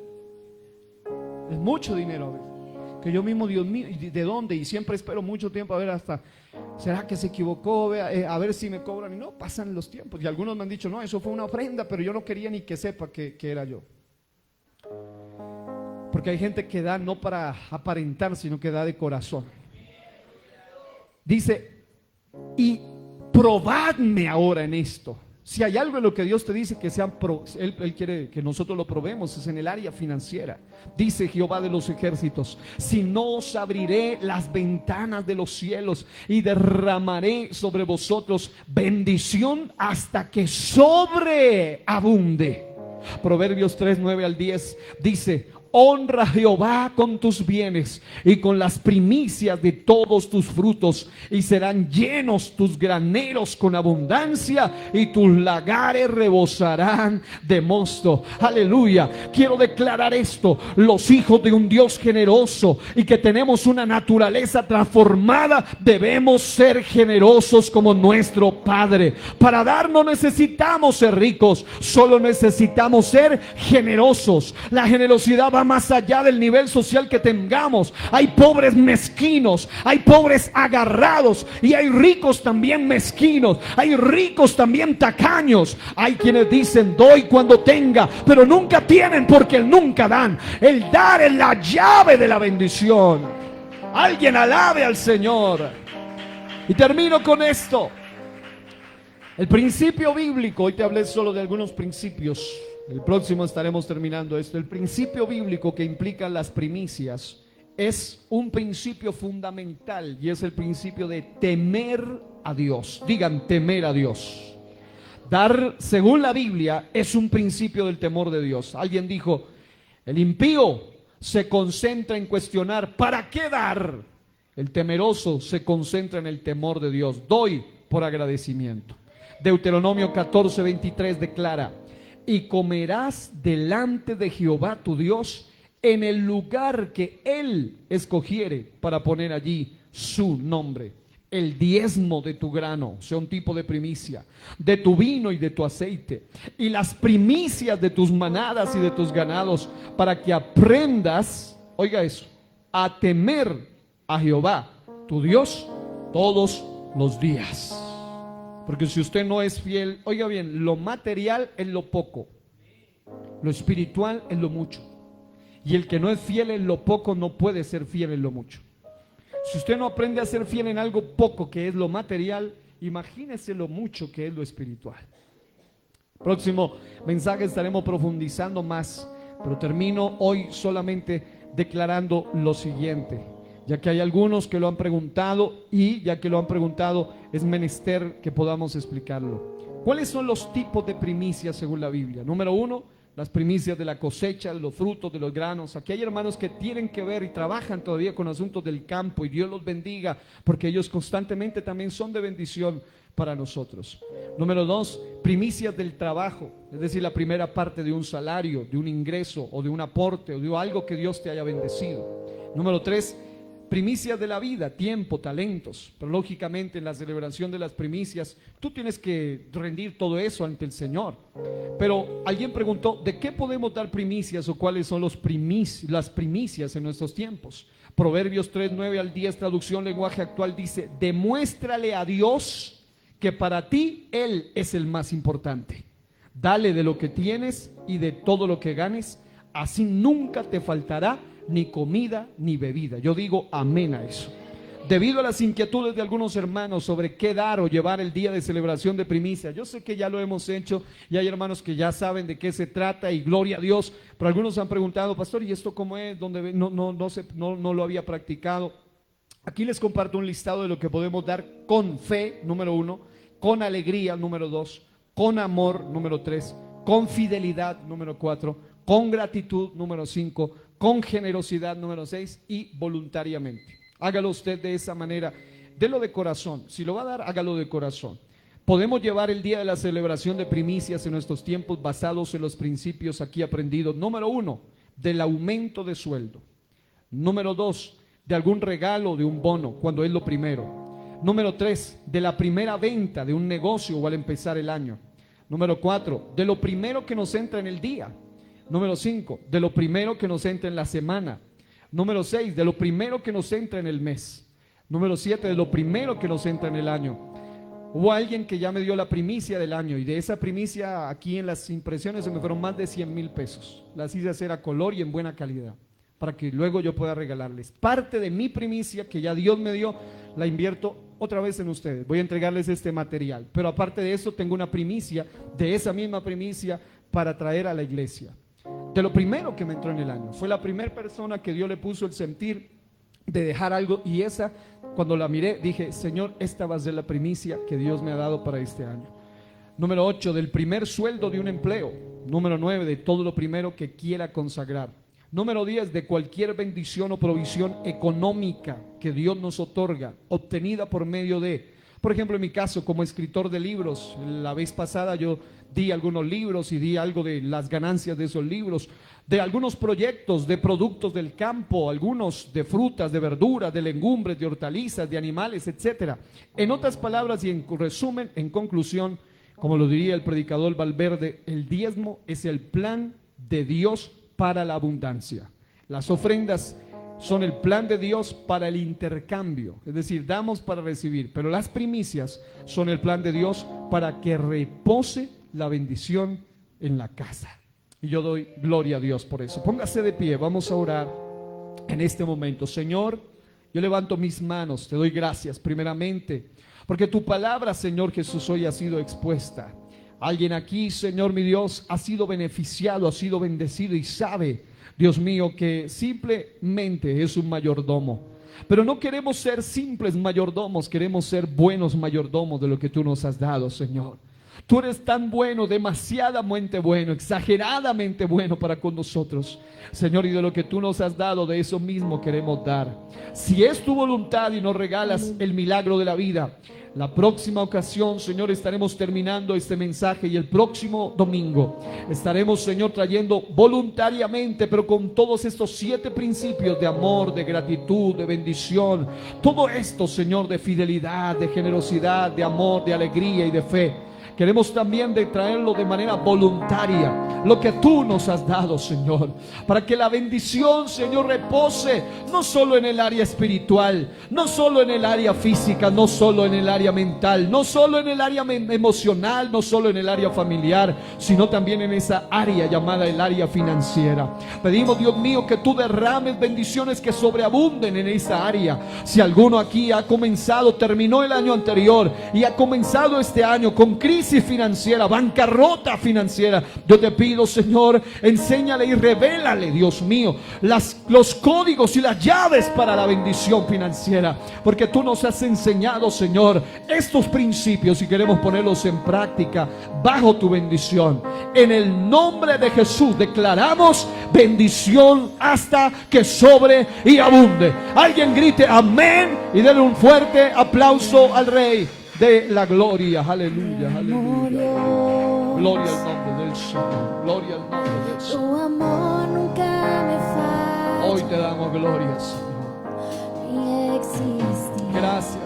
es mucho dinero a veces, que yo mismo, Dios mío, ¿de dónde? Y siempre espero mucho tiempo a ver hasta, ¿será que se equivocó? A ver si me cobran. Y no, pasan los tiempos. Y algunos me han dicho, no, eso fue una ofrenda, pero yo no quería ni que sepa que era yo. Porque hay gente que da no para aparentar, sino que da de corazón. Dice, y probadme ahora en esto. Si hay algo en lo que Dios te dice que Él quiere que nosotros lo probemos, es en el área financiera. Dice Jehová de los ejércitos, si no os abriré las ventanas de los cielos y derramaré sobre vosotros bendición hasta que sobreabunde. Proverbios 3, 9 al 10 dice, honra a Jehová con tus bienes y con las primicias de todos tus frutos, y serán llenos tus graneros con abundancia, y tus lagares rebosarán de mosto. Aleluya. Quiero declarar esto: los hijos de un Dios generoso y que tenemos una naturaleza transformada, debemos ser generosos como nuestro Padre. Para dar no necesitamos ser ricos, solo necesitamos ser generosos. La generosidad va más allá del nivel social que tengamos. Hay pobres mezquinos, hay pobres agarrados, y hay ricos también mezquinos, hay ricos también tacaños. Hay quienes dicen doy cuando tenga, pero nunca tienen porque nunca dan. El dar es la llave de la bendición. Alguien alabe al Señor. Y termino con esto. El principio bíblico, hoy te hablé solo de algunos principios, el próximo estaremos terminando esto. El principio bíblico que implica las primicias es un principio fundamental, y es el principio de temer a Dios. Digan, temer a Dios. Dar, según la Biblia, es un principio del temor de Dios. Alguien dijo, el impío se concentra en cuestionar ¿para qué dar? El temeroso se concentra en el temor de Dios. Doy por agradecimiento. Deuteronomio 14:23 declara, y comerás delante de Jehová tu Dios en el lugar que Él escogiere para poner allí su nombre. el diezmo de tu grano, sea un tipo de primicia, de tu vino y de tu aceite, y las primicias de tus manadas y de tus ganados, para que aprendas, oiga eso, a temer a Jehová, tu Dios, todos los días. Porque si usted no es fiel, oiga bien, lo material es lo poco, lo espiritual es lo mucho. Y el que no es fiel en lo poco no puede ser fiel en lo mucho. Si usted no aprende a ser fiel en algo poco que es lo material, imagínese lo mucho que es lo espiritual. Próximo mensaje estaremos profundizando más, pero termino hoy solamente declarando lo siguiente, ya que hay algunos que lo han preguntado, y ya que lo han preguntado es menester que podamos explicarlo. ¿Cuáles son los tipos de primicias según la Biblia? Número 1, las primicias de la cosecha, de los frutos, de los granos. Aquí hay hermanos que tienen que ver y trabajan todavía con asuntos del campo, y Dios los bendiga, porque ellos constantemente también son de bendición para nosotros. Número 2, primicias del trabajo, es decir, la primera parte de un salario, de un ingreso o de un aporte o de algo que Dios te haya bendecido. Número 3, primicias de la vida, tiempo, talentos. Pero lógicamente en la celebración de las primicias tú tienes que rendir todo eso ante el Señor. Pero alguien preguntó, ¿de qué podemos dar primicias o cuáles son las primicias en nuestros tiempos? Proverbios 3, 9 al 10, traducción lenguaje actual, dice: demuéstrale a Dios que para ti Él es el más importante. Dale de lo que tienes y de todo lo que ganes, así nunca te faltará ni comida ni bebida. Yo digo amén a eso. Debido a las inquietudes de algunos hermanos sobre qué dar o llevar el día de celebración de primicia, yo sé que ya lo hemos hecho y hay hermanos que ya saben de qué se trata y gloria a Dios, pero algunos han preguntado: pastor, ¿y esto cómo es? ¿Dónde? No lo había practicado. Aquí les comparto un listado de lo que podemos dar con fe, número 1, con alegría, número 2, con amor, número 3, con fidelidad, número 4, con gratitud, número 5, con generosidad, número 6, y voluntariamente. Hágalo usted de esa manera, délo de corazón. Si lo va a dar, hágalo de corazón. Podemos llevar el día de la celebración de primicias en nuestros tiempos basados en los principios aquí aprendidos. Número 1, del aumento de sueldo. Número 2, de algún regalo, de un bono, cuando es lo primero. Número 3, de la primera venta de un negocio o al empezar el año. Número 4, de lo primero que nos entra en el día. Número 5, de lo primero que nos entra en la semana. Número 6, de lo primero que nos entra en el mes. Número 7, de lo primero que nos entra en el año. Hubo alguien que ya me dio la primicia del año, y de esa primicia aquí en las impresiones se me fueron más de 100,000 pesos. Las hice hacer a color y en buena calidad, para que luego yo pueda regalarles. Parte de mi primicia que ya Dios me dio, la invierto otra vez en ustedes. Voy a entregarles este material, pero aparte de eso tengo una primicia, de esa misma primicia, para traer a la iglesia. De lo primero que me entró en el año, fue la primera persona que Dios le puso el sentir de dejar algo, y esa, cuando la miré, dije: Señor, esta va a ser la primicia que Dios me ha dado para este año. Número 8, del primer sueldo de un empleo. Número 9, de todo lo primero que quiera consagrar. Número 10, de cualquier bendición o provisión económica que Dios nos otorga, obtenida por medio de, por ejemplo, en mi caso, como escritor de libros, la vez pasada yo di algunos libros y di algo de las ganancias de esos libros, de algunos proyectos de productos del campo, algunos de frutas, de verduras, de legumbres, de hortalizas, de animales, etcétera. En otras palabras y en resumen, en conclusión, como lo diría el predicador Valverde, el diezmo es el plan de Dios para la abundancia. Las ofrendas son el plan de Dios para el intercambio, es decir, damos para recibir, pero las primicias son el plan de Dios para que repose la bendición en la casa. Y yo doy gloria a Dios por eso. Póngase de pie, vamos a orar en este momento. Señor, yo levanto mis manos, te doy gracias primeramente, porque tu palabra, Señor Jesús, hoy ha sido expuesta. Alguien aquí, Señor mi Dios, ha sido beneficiado, ha sido bendecido y sabe, Dios mío, que simplemente es un mayordomo. Pero no queremos ser simples mayordomos, queremos ser buenos mayordomos de lo que tú nos has dado, Señor. Tú eres tan bueno, demasiadamente bueno, exageradamente bueno para con nosotros, Señor, y de lo que tú nos has dado, de eso mismo queremos dar. Si es tu voluntad y nos regalas el milagro de la vida, La próxima ocasión, Señor, estaremos terminando este mensaje y el próximo domingo estaremos, Señor, trayendo voluntariamente, pero con todos estos 7 principios de amor, de gratitud, de bendición, todo esto, Señor, de fidelidad, de generosidad, de amor, de alegría y de fe. Queremos también de traerlo de manera voluntaria, lo que tú nos has dado, Señor, para que la bendición, Señor, repose no solo en el área espiritual, no solo en el área física, no solo en el área mental, no solo en el área emocional, no solo en el área familiar, sino también en esa área llamada el área financiera. Pedimos, Dios mío, que tú derrames bendiciones que sobreabunden en esa área. Si alguno aquí ha comenzado, terminó el año anterior y ha comenzado este año con crisis financiera, bancarrota financiera, yo te pido, Señor, enséñale y revélale, Dios mío, los códigos y las llaves para la bendición financiera, porque tú nos has enseñado, Señor, estos principios y queremos ponerlos en práctica bajo tu bendición. En el nombre de Jesús declaramos bendición hasta que sobre y abunde. Alguien grite amén y denle un fuerte aplauso al Rey de la gloria. Aleluya, aleluya. Gloria al nombre del Señor. Gloria al nombre del Señor. Tu amor nunca me falla. Hoy te damos gloria, Señor. Y existe. Gracias.